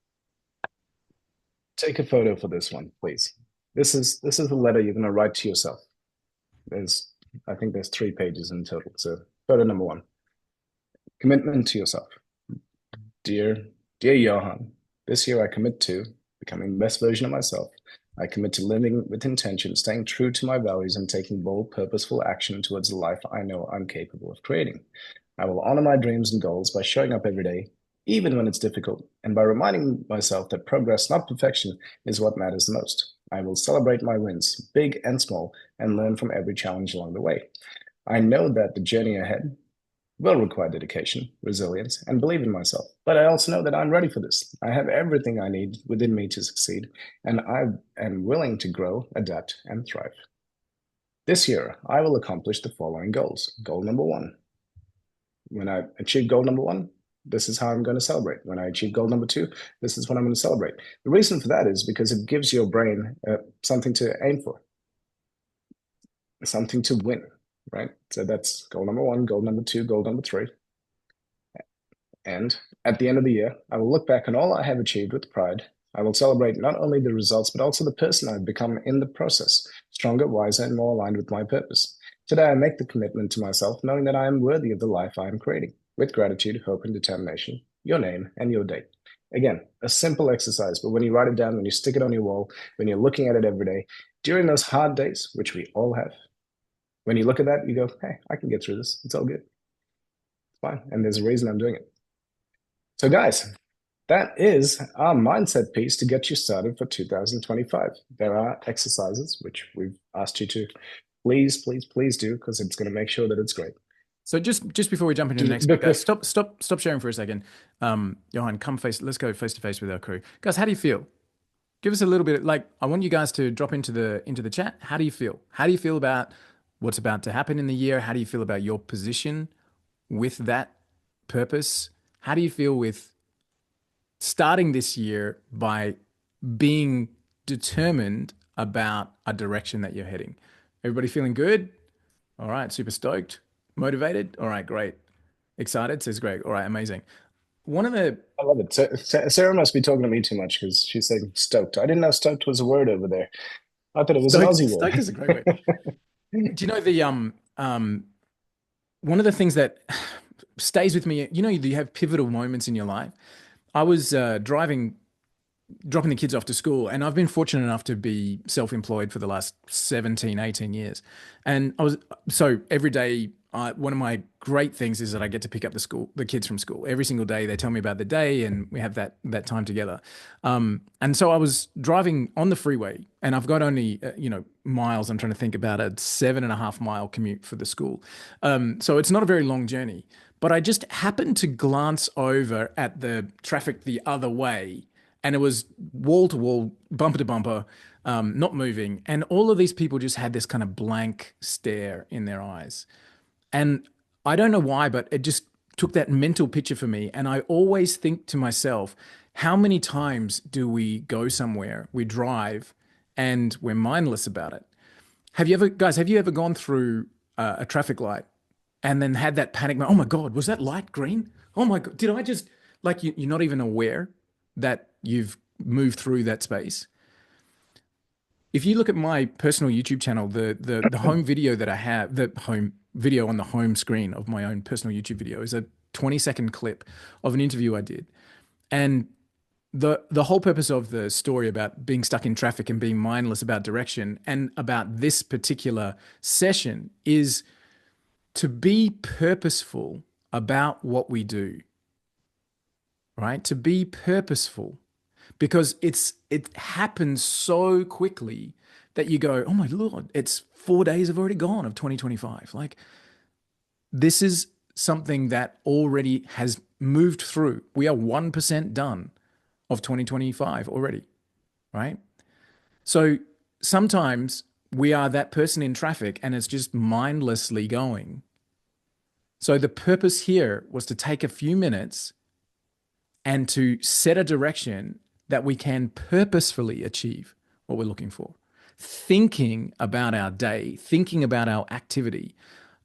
Take a photo for this one, please. This is a letter you're going to write to yourself. I think there's 3 pages in total. So photo number 1, commitment to yourself. Dear Johan, this year I commit to becoming the best version of myself. I commit to living with intention, staying true to my values, and taking bold, purposeful action towards the life I know I'm capable of creating. I will honor my dreams and goals by showing up every day, even when it's difficult, and by reminding myself that progress, not perfection, is what matters the most. I will celebrate my wins, big and small, and learn from every challenge along the way. I know that the journey ahead will require dedication, resilience, and believe in myself. But I also know that I'm ready for this. I have everything I need within me to succeed, and I am willing to grow, adapt, and thrive. This year, I will accomplish the following goals. Goal number 1. When I achieve goal number 1, this is how I'm going to celebrate. When I achieve goal number 2, this is what I'm going to celebrate. The reason for that is because it gives your brain something to aim for, something to win, right? So that's goal number 1, goal number 2, goal number 3. And at the end of the year, I will look back on all I have achieved with pride. I will celebrate not only the results, but also the person I've become in the process, stronger, wiser, and more aligned with my purpose. Today, I make the commitment to myself, knowing that I am worthy of the life I am creating, with gratitude, hope, and determination, your name and your date. Again, a simple exercise, but when you write it down, when you stick it on your wall, when you're looking at it every day, during those hard days, which we all have, when you look at that, you go, hey, I can get through this. It's all good. It's fine. And there's a reason I'm doing it. So, guys, that is our mindset piece to get you started for 2025. There are exercises which we've asked you to please do, because it's going to make sure that it's great. So just before we jump into the next bit, guys, stop sharing for a second. Johan, let's go face to face with our crew. Guys, how do you feel? Give us a little bit, like, I want you guys to drop into the chat. How do you feel? How do you feel about what's about to happen in the year? How do you feel about your position with that purpose? How do you feel with starting this year by being determined about a direction that you're heading? Everybody feeling good? All right, super stoked. Motivated? All right, great. Excited? Says Greg. All right, amazing. One of the I love it. Sarah must be talking to me too much because she's saying stoked. I didn't know stoked was a word over there. I thought it was an Aussie word. Stoked is a great word. Do you know the one of the things that stays with me, you know, you have pivotal moments in your life. I was dropping the kids off to school, and I've been fortunate enough to be self-employed for the last 17, 18 years. And so every day, one of my great things is that I get to pick up the kids from school every single day. They tell me about the day, and we have that time together. And so I was driving on the freeway, and I've got only miles. I'm trying to think about a 7.5 mile commute for the school. So it's not a very long journey, but I just happened to glance over at the traffic the other way, and it was wall to wall, bumper to bumper, not moving. And all of these people just had this kind of blank stare in their eyes. And I don't know why, but it just took that mental picture for me. And I always think to myself, how many times do we go somewhere, we drive, and we're mindless about it? Have you ever, guys, have you ever gone through a traffic light and then had that panic moment? Oh my God, was that light green? Oh my God, did I just, like, you're not even aware that you've moved through that space? If you look at my personal YouTube channel, the home video that I have, the home video on the home screen of my own personal YouTube video is a 20-second clip of an interview I did. And the whole purpose of the story about being stuck in traffic and being mindless about direction and about this particular session is to be purposeful about what we do, right? To be purposeful, because it happens so quickly that you go, oh my Lord, it's 4 days have already gone of 2025. Like, this is something that already has moved through. We are 1% done of 2025 already, right? So sometimes we are that person in traffic and it's just mindlessly going. So the purpose here was to take a few minutes and to set a direction that we can purposefully achieve what we're looking for. Thinking about our day, thinking about our activity.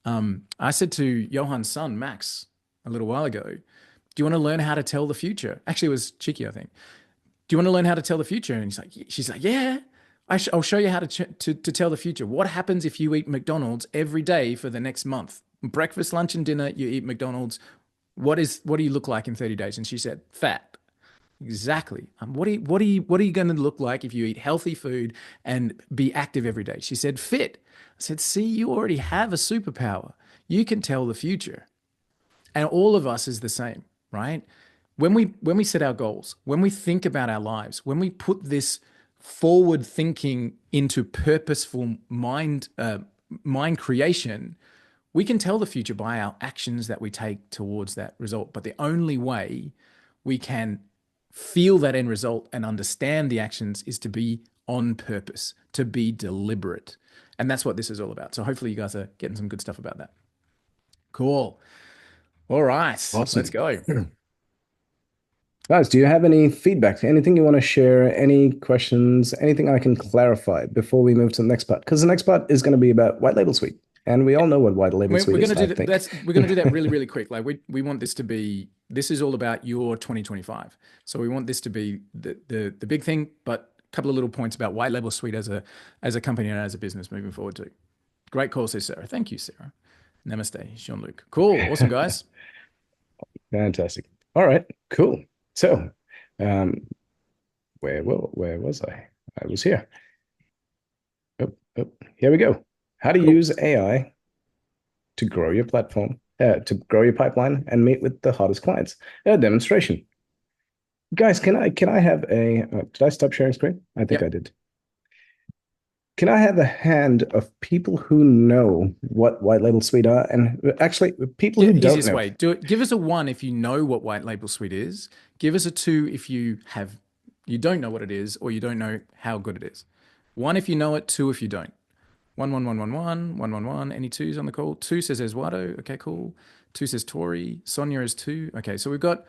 I said to Johan's son, Max, a little while ago, do you want to learn how to tell the future? Actually, it was Cheeky, I think. Do you want to learn how to tell the future? And she's like, yeah, I'll show you how to tell the future. What happens if you eat McDonald's every day for the next month? Breakfast, lunch, and dinner, you eat McDonald's. What do you look like in 30 days? And she said, fat. Exactly. What are you going to look like if you eat healthy food and be active every day? She said, fit. I said, see, you already have a superpower. You can tell the future. And all of us is the same, right? When we set our goals, when we think about our lives, when we put this forward thinking into purposeful mind creation, we can tell the future by our actions that we take towards that result. But the only way we can feel that end result and understand the actions is to be on purpose, to be deliberate. And that's what this is all about. So hopefully you guys are getting some good stuff about that. Cool. All right. Awesome. Let's go. Guys, do you have any feedback? Anything you want to share? Any questions? Anything I can clarify before we move to the next part? Because the next part is going to be about white label suite. And we all know what white label suite is, I think. We're going to do that really, really quick. Like we want this to be, this is all about your 2025. So we want this to be the big thing, but a couple of little points about white label suite as a company and as a business moving forward too. Great call, says Sarah. Thank you, Sarah. Namaste, Jean-Luc. Cool. Awesome, guys. Fantastic. All right, cool. So, where was I? I was here. Oh, here we go. How to use AI to grow your platform, to grow your pipeline and meet with the hottest clients. A demonstration. Guys, can I have a, did I stop sharing screen? I think I did. Can I have a hand of people who know what white label suite are, and actually people who don't know? Way. Do it. Give us a 1 if you know what white label suite is. Give us a 2 if you don't know what it is, or you don't know how good it is. 1 if you know it, 2 if you don't. 1 1 1 1 1 1 1 1. Any 2s on the call? 2 says Eduardo. Okay, cool. 2 says Tori. Sonia is 2. Okay, so we've got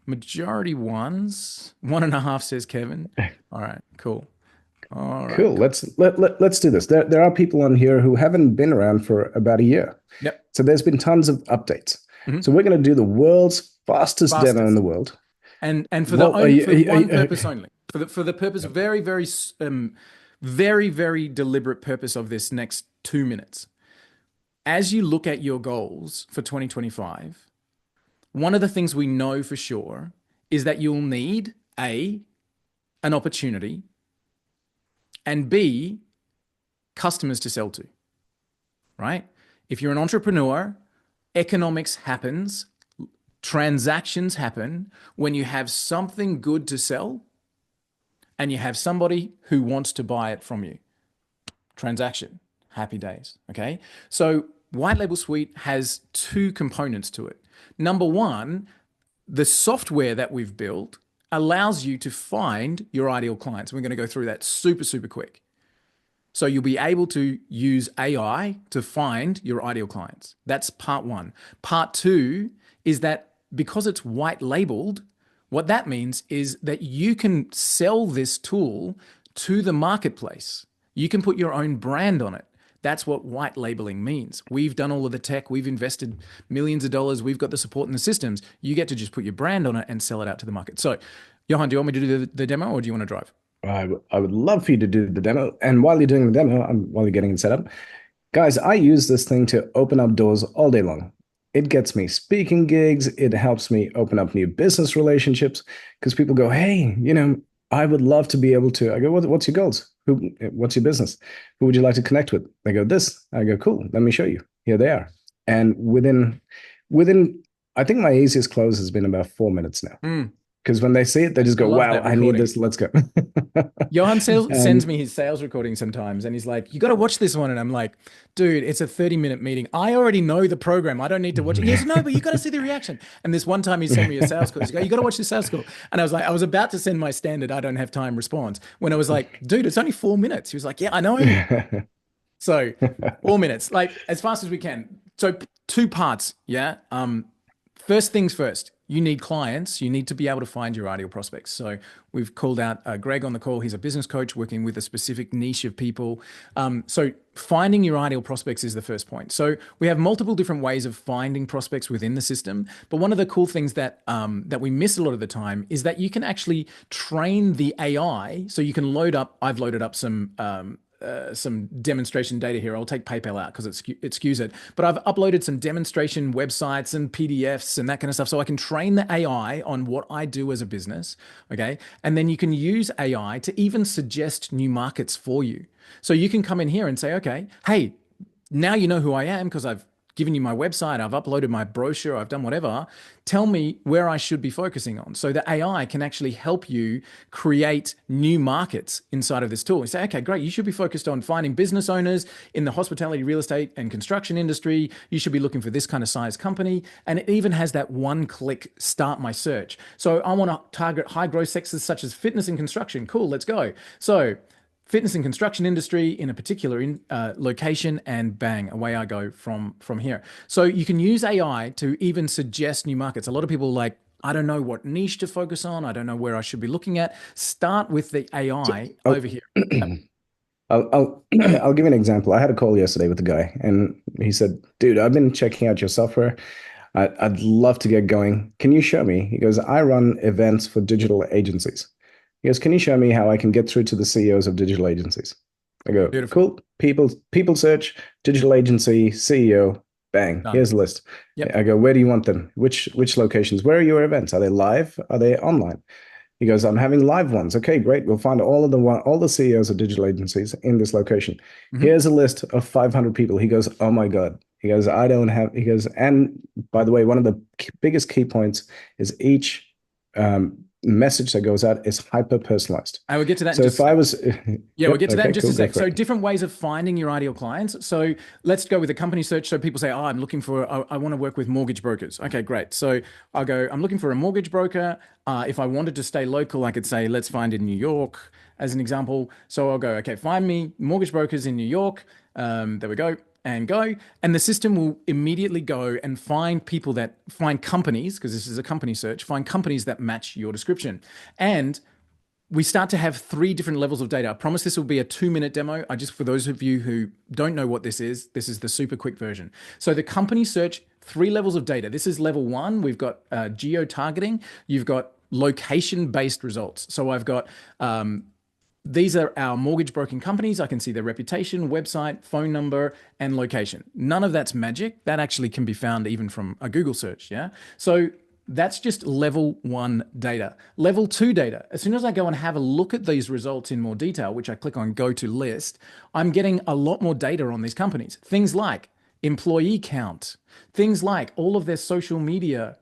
majority 1s. 1.5 says Kevin. All right, cool. All right, cool. Let's do this. There are people on here who haven't been around for about a year. Yep. So there's been tons of updates. So we're going to do the world's fastest demo in the world. And for one purpose only. For the purpose, very, very, very, very deliberate purpose of this next 2 minutes. As you look at your goals for 2025, one of the things we know for sure is that you'll need an opportunity, and B, customers to sell to, right? If you're an entrepreneur, economics happens, transactions happen when you have something good to sell and you have somebody who wants to buy it from you. Transaction, happy days, okay? So white label suite has 2 components to it. Number 1, the software that we've built allows you to find your ideal clients. We're going to go through that super, super quick. So you'll be able to use AI to find your ideal clients. That's part one. Part two is that because it's white labeled, what that means is that you can sell this tool to the marketplace. You can put your own brand on it. That's what white labeling means. We've done all of the tech. We've invested millions of dollars. We've got the support and the systems. You get to just put your brand on it and sell it out to the market. So, Johan, do you want me to do the demo, or do you want to drive? I would love for you to do the demo. And while you're doing the demo, while you're getting it set up, guys, I use this thing to open up doors all day long. It gets me speaking gigs. It helps me open up new business relationships because people go, hey, I would love to be able to. I go, what's your goals? What's your business? Who would you like to connect with? They go, this. I go, cool. Let me show you. Here they are. And within, I think my easiest close has been about 4 minutes now. Because when they see it, they just go, wow, I need this. Let's go. Johan sends me his sales recording sometimes, and he's like, you got to watch this one. And I'm like, dude, it's a 30-minute meeting. I already know the program. I don't need to watch it. He goes, no, but you got to see the reaction. And this one time he sent me a sales call. He's like, you got to watch this sales call. And I was like, I was about to send my standard, I don't have time response, when I was like, dude, it's only 4 minutes. He was like, yeah, I know. So 4 minutes, like as fast as we can. So 2 parts. Yeah. First things first, you need clients. You need to be able to find your ideal prospects. So we've called out Greg on the call. He's a business coach working with a specific niche of people. So finding your ideal prospects is the first point. So we have multiple different ways of finding prospects within the system. But one of the cool things that we miss a lot of the time is that you can actually train the AI. So you can I've loaded up some demonstration data here. I'll take PayPal out because it skews it. But I've uploaded some demonstration websites and PDFs and that kind of stuff, so I can train the AI on what I do as a business, okay? And then you can use AI to even suggest new markets for you. So you can come in here and say, okay, hey, now you know who I am because I've given you my website, I've uploaded my brochure, I've done whatever. Tell me where I should be focusing on. So the AI can actually help you create new markets inside of this tool. You say, okay, great. You should be focused on finding business owners in the hospitality, real estate, and construction industry. You should be looking for this kind of size company. And it even has that one-click start my search. So I want to target high growth sectors such as fitness and construction. Cool, let's go. So fitness and construction industry in a particular location, and bang, away I go from here. So you can use AI to even suggest new markets. A lot of people are like, I don't know what niche to focus on. I don't know where I should be looking at. Start with the AI over here. I'll give you an example. I had a call yesterday with a guy, and he said, dude, I've been checking out your software. I'd love to get going. Can you show me? He goes, I run events for digital agencies. He goes, can you show me how I can get through to the CEOs of digital agencies? I go, beautiful. Cool. People search, digital agency, CEO, bang, done. Here's a list. Yep. I go, where do you want them? Which locations? Where are your events? Are they live? Are they online? He goes, I'm having live ones. Okay, great. We'll find all the CEOs of digital agencies in this location. Mm-hmm. Here's a list of 500 people. He goes, oh my God. He goes, and by the way, one of the biggest key points is each message that goes out is hyper personalized. I will get to that. So we'll get to that in just a sec. So different ways of finding your ideal clients. So let's go with a company search. So people say, oh, I want to work with mortgage brokers. Okay, great. So I'll go, I'm looking for a mortgage broker. If I wanted to stay local, I could say, let's find in New York as an example. So I'll go, okay, find me mortgage brokers in New York. There we go. And go, and the system will immediately go and find companies, because this is a company search, find companies that match your description. And we start to have 3 different levels of data. I promise this will be a 2-minute demo. For those of you who don't know what this is the super quick version. So the company search, 3 levels of data. This is level 1. We've got geo-targeting. You've got location-based results. So I've got, these are our mortgage broking companies. I can see their reputation, website, phone number, and location. None of that's magic. That actually can be found even from a Google search, yeah? So that's just level 1 data. Level 2 data, as soon as I go and have a look at these results in more detail, which I click on go to list, I'm getting a lot more data on these companies. Things like employee count, things like all of their social media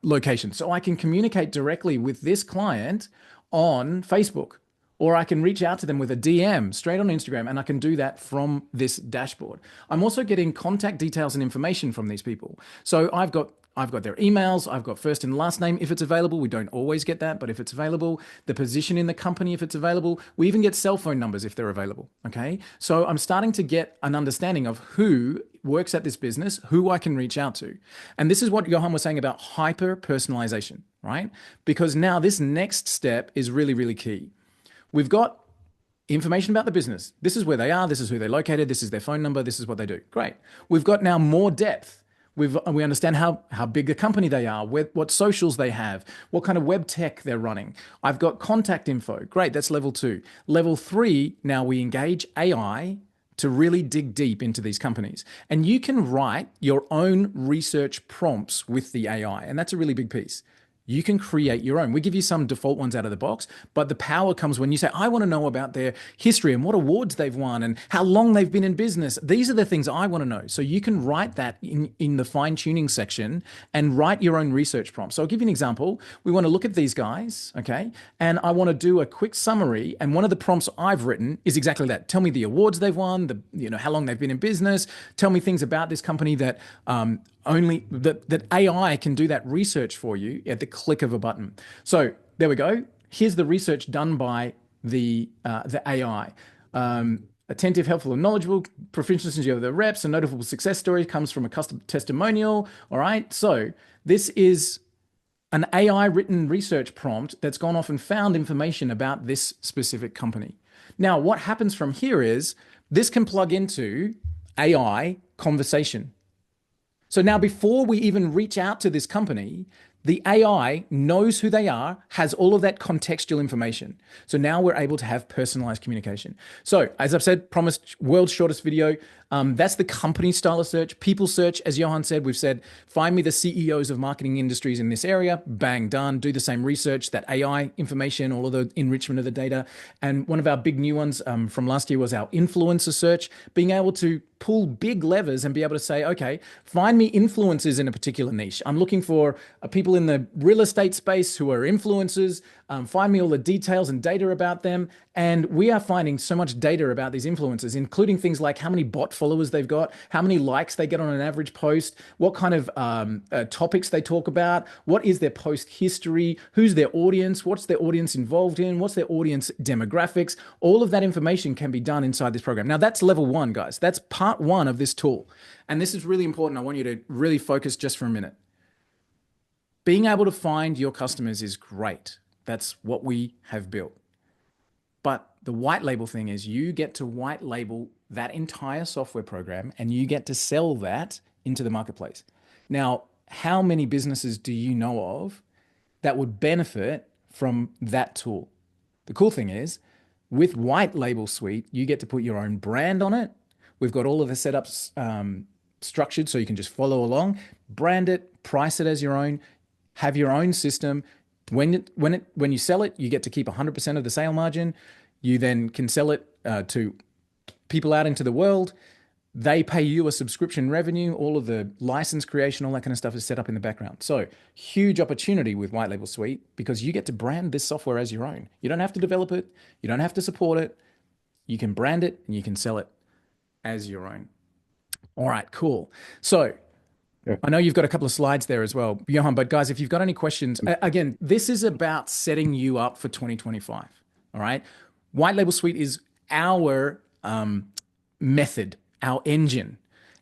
locations. So I can communicate directly with this client on Facebook, or I can reach out to them with a DM straight on Instagram, and I can do that from this dashboard. I'm also getting contact details and information from these people. So I've got their emails, I've got first and last name if it's available. We don't always get that, but if it's available, the position in the company if it's available, we even get cell phone numbers if they're available. Okay. So I'm starting to get an understanding of who works at this business, who I can reach out to. And this is what Johan was saying about hyper personalization, right? Because now this next step is really, really key. We've got information about the business. This is where they are. This is who they're located. This is their phone number. This is what they do. Great. We've got now more depth. We understand how big a company they are, what socials they have, what kind of web tech they're running. I've got contact info. Great. That's level 2. Level 3, now we engage AI to really dig deep into these companies. And you can write your own research prompts with the AI. And that's a really big piece. You can create your own. We give you some default ones out of the box, but the power comes when you say, I want to know about their history and what awards they've won and how long they've been in business. These are the things I want to know. So you can write that in the fine tuning section and write your own research prompts. So I'll give you an example. We want to look at these guys, okay? And I want to do a quick summary. And one of the prompts I've written is exactly that. Tell me the awards they've won, how long they've been in business. Tell me things about this company that only that AI can do that research for you at the click of a button. So there we go. Here's the research done by the AI. Attentive, helpful, and knowledgeable. Proficiency of the reps. A notable success story comes from a custom testimonial. All right. So this is an AI written research prompt that's gone off and found information about this specific company. Now, what happens from here is this can plug into AI conversation. So now before we even reach out to this company, the AI knows who they are, has all of that contextual information. So now we're able to have personalized communication. So as I've said, promised world's shortest video. That's the company style of search. People search, as Johan said, we've said, find me the CEOs of marketing industries in this area. Bang, done. Do the same research, that AI information, all of the enrichment of the data. And one of our big new ones from last year was our influencer search, being able to pull big levers and be able to say, okay, find me influencers in a particular niche. I'm looking for people in the real estate space who are influencers. Find me all the details and data about them. And we are finding so much data about these influencers, including things like how many bot followers they've got, how many likes they get on an average post, what kind of topics they talk about, what is their post history, who's their audience, what's their audience involved in, what's their audience demographics. All of that information can be done inside this program. Now that's level 1, guys. That's part 1 of this tool. And this is really important. I want you to really focus just for a minute. Being able to find your customers is great. That's what we have built. But the white label thing is you get to white label that entire software program and you get to sell that into the marketplace. Now, how many businesses do you know of that would benefit from that tool? The cool thing is with White Label Suite, you get to put your own brand on it. We've got all of the setups structured so you can just follow along, brand it, price it as your own, have your own system. When you sell it, you get to keep 100% of the sale margin. You then can sell it to people out into the world. They pay you a subscription revenue. All of the license creation, all that kind of stuff is set up in the background. So huge opportunity with White Label Suite because you get to brand this software as your own. You don't have to develop it. You don't have to support it. You can brand it and you can sell it as your own. All right, cool. So I know you've got a couple of slides there as well, Johan, but guys, if you've got any questions, again, this is about setting you up for 2025, all right? White Label Suite is our method, our engine.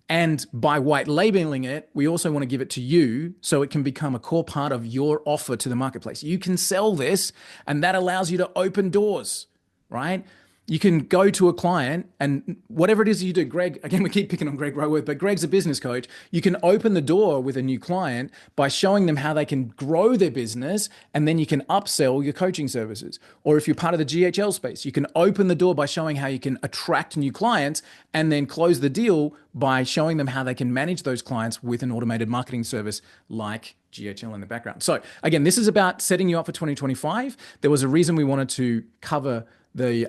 And by white labeling it, we also want to give it to you so it can become a core part of your offer to the marketplace. You can sell this and that allows you to open doors, right? You can go to a client and whatever it is you do, Greg, again, we keep picking on Greg Roworth, but Greg's a business coach. You can open the door with a new client by showing them how they can grow their business and then you can upsell your coaching services. Or if you're part of the GHL space, you can open the door by showing how you can attract new clients and then close the deal by showing them how they can manage those clients with an automated marketing service like GHL in the background. So again, this is about setting you up for 2025. There was a reason we wanted to cover the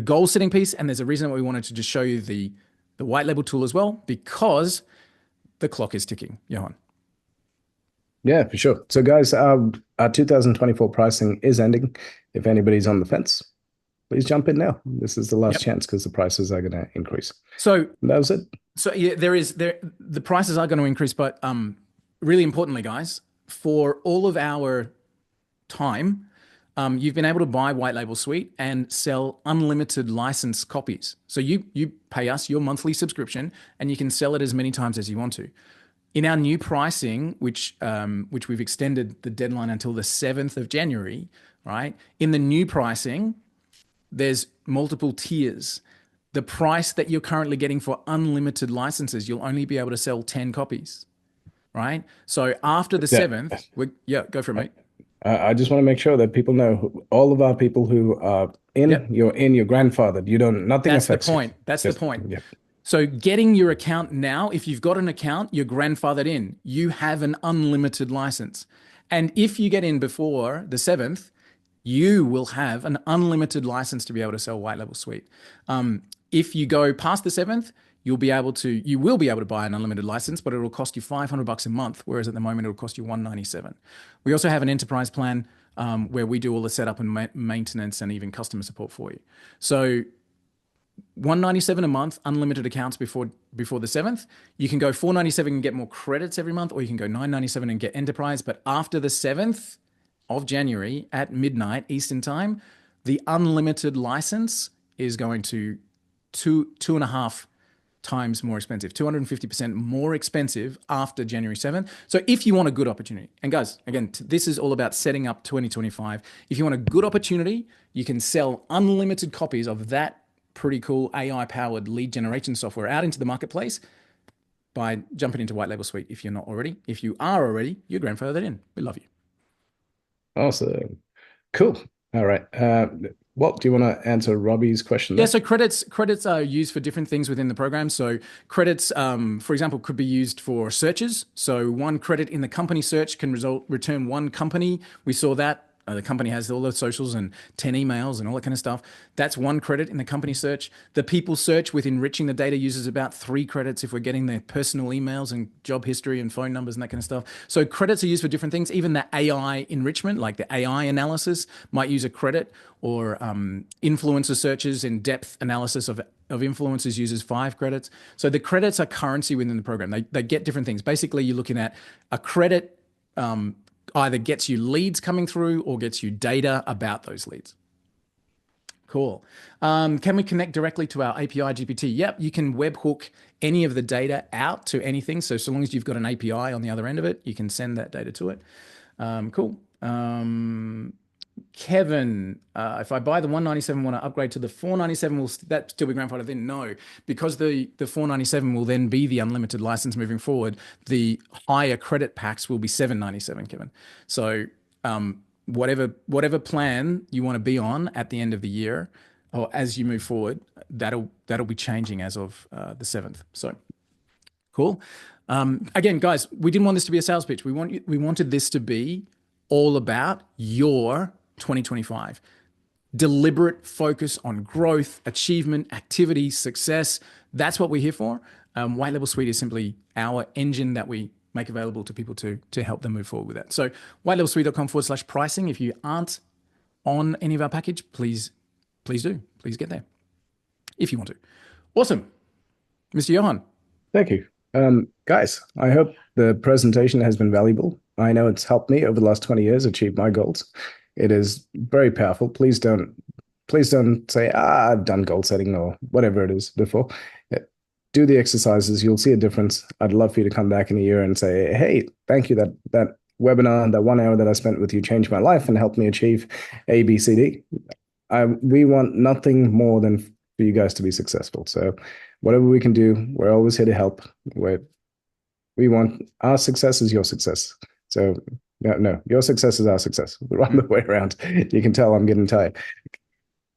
goal setting piece, and there's a reason that we wanted to just show you the white label tool as well, because the clock is ticking. Johan. Yeah, for sure. So guys, our 2024 pricing is ending. If anybody's on the fence, please jump in now. This is the last chance because the prices are going to increase. So that was it. So yeah, the prices are going to increase, but really importantly, guys, for all of our time, you've been able to buy White Label Suite and sell unlimited license copies. So you pay us your monthly subscription, and you can sell it as many times as you want to. In our new pricing, which we've extended the deadline until the 7th of January, right? In the new pricing, there's multiple tiers. The price that you're currently getting for unlimited licenses, you'll only be able to sell 10 copies, right? So after the 7th, go for it, mate. I just want to make sure that people know, all of our people who are in your grandfather, nothing That's affects the point. you. That's the point. Yep. So getting your account now, if you've got an account, you're grandfathered in. You have an unlimited license. And if you get in before the 7th, you will have an unlimited license to be able to sell White Label Suite. If you go past the 7th, you will be able to buy an unlimited license, but it will cost you $500 a month, whereas at the moment it will cost you $197. We also have an enterprise plan where we do all the setup and maintenance and even customer support for you. So $197 a month, unlimited accounts before the 7th. You can go $497 and get more credits every month, or you can go $997 and get enterprise. But after the 7th of January at midnight Eastern time, the unlimited license is going to two and a half times more expensive, 250% more expensive after January 7th. So if you want a good opportunity, and guys, again, this is all about setting up 2025. If you want a good opportunity, you can sell unlimited copies of that pretty cool AI-powered lead generation software out into the marketplace by jumping into White Label Suite if you're not already. If you are already, you're grandfathered in. We love you. Awesome. Cool. All right. Walt, do you want to answer Robbie's question there? Yeah, so credits are used for different things within the program. So credits, for example, could be used for searches. So one credit in the company search can return one company. We saw that. The company has all the socials and 10 emails and all that kind of stuff. That's one credit in the company search. The people search with enriching the data uses about 3 credits if we're getting their personal emails and job history and phone numbers and that kind of stuff. So credits are used for different things. Even the AI enrichment, like the AI analysis, might use a credit, or influencer searches in depth analysis of influencers uses 5 credits. So the credits are currency within the program. They get different things. Basically, you're looking at a credit either gets you leads coming through or gets you data about those leads. Cool. Can we connect directly to our API GPT? Yep, you can webhook any of the data out to anything. So long as you've got an API on the other end of it, you can send that data to it. Cool. Kevin, if I buy the $197, want to upgrade to the $497, will that still be grandfathered in? No, because the $497 will then be the unlimited license moving forward. The higher credit packs will be $797, Kevin. So whatever plan you want to be on at the end of the year, or as you move forward, that'll be changing as of the 7th. So cool. Again, guys, we didn't want this to be a sales pitch. We wanted this to be all about your 2025. Deliberate focus on growth, achievement, activity, success. That's what we're here for. White Label Suite is simply our engine that we make available to people to help them move forward with that. So whitelabelsuite.com/pricing. If you aren't on any of our package, please do. Please get there if you want to. Awesome. Mr. Johan. Thank you. Guys, I hope the presentation has been valuable. I know it's helped me over the last 20 years achieve my goals. It is very powerful. Please don't say, I've done goal setting or whatever it is before. Do the exercises. You'll see a difference. I'd love for you to come back in a year and say, hey, thank you. That webinar, that 1 hour that I spent with you changed my life and helped me achieve A, B, C, D. We want nothing more than for you guys to be successful. So whatever we can do, we're always here to help. We want our success is your success. So no, your success is our success. The other way around. You can tell I'm getting tired.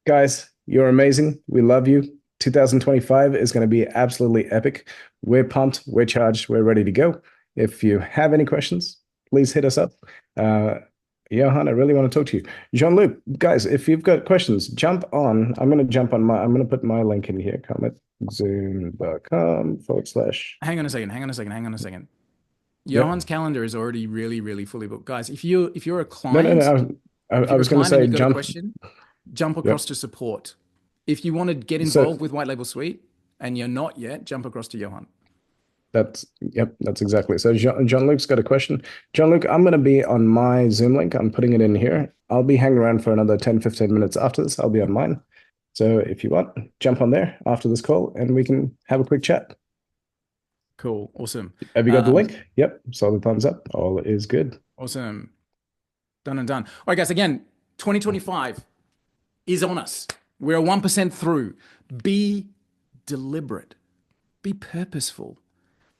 Guys, you're amazing. We love you. 2025 is going to be absolutely epic. We're pumped. We're charged. We're ready to go. If you have any questions, please hit us up. Johan, I really want to talk to you. Jean-Luc, guys, if you've got questions, jump on. I'm going to put my link in here. Zoom.com/. Hang on a second. Johan's calendar is already really, really fully booked. Guys, if you're a client, I was going to say jump across to support. If you want to get involved with White Label Suite and you're not yet, jump across to Johan. That's exactly. So John Luke's got a question. John Luke, I'm going to be on my Zoom link. I'm putting it in here. I'll be hanging around for another 10, 15 minutes after this. I'll be on mine. So if you want, jump on there after this call and we can have a quick chat. Cool. Awesome. Have you got the link? Yep. Solid thumbs up. All is good. Awesome. Done and done. All right, guys, again, 2025 is on us. We're 1% through. Be deliberate, be purposeful,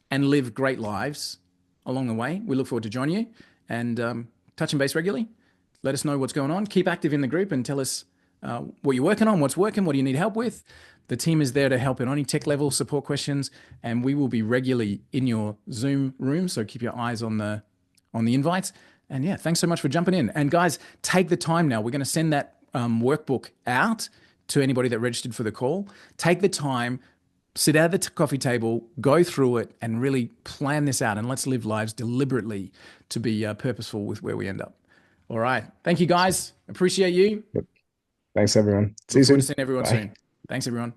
and live great lives along the way. We look forward to joining you and touching base regularly. Let us know what's going on. Keep active in the group and tell us what you're working on, what's working, what do you need help with. The team is there to help in any tech level support questions, and we will be regularly in your Zoom room. So keep your eyes on the invites. And yeah, thanks so much for jumping in. And guys, take the time now. We're going to send that workbook out to anybody that registered for the call. Take the time, sit at the coffee table, go through it, and really plan this out. And let's live lives deliberately to be purposeful with where we end up. All right. Thank you, guys. Appreciate you. Yep. Thanks, everyone. See you soon. Look forward to seeing everyone soon. Thanks, everyone.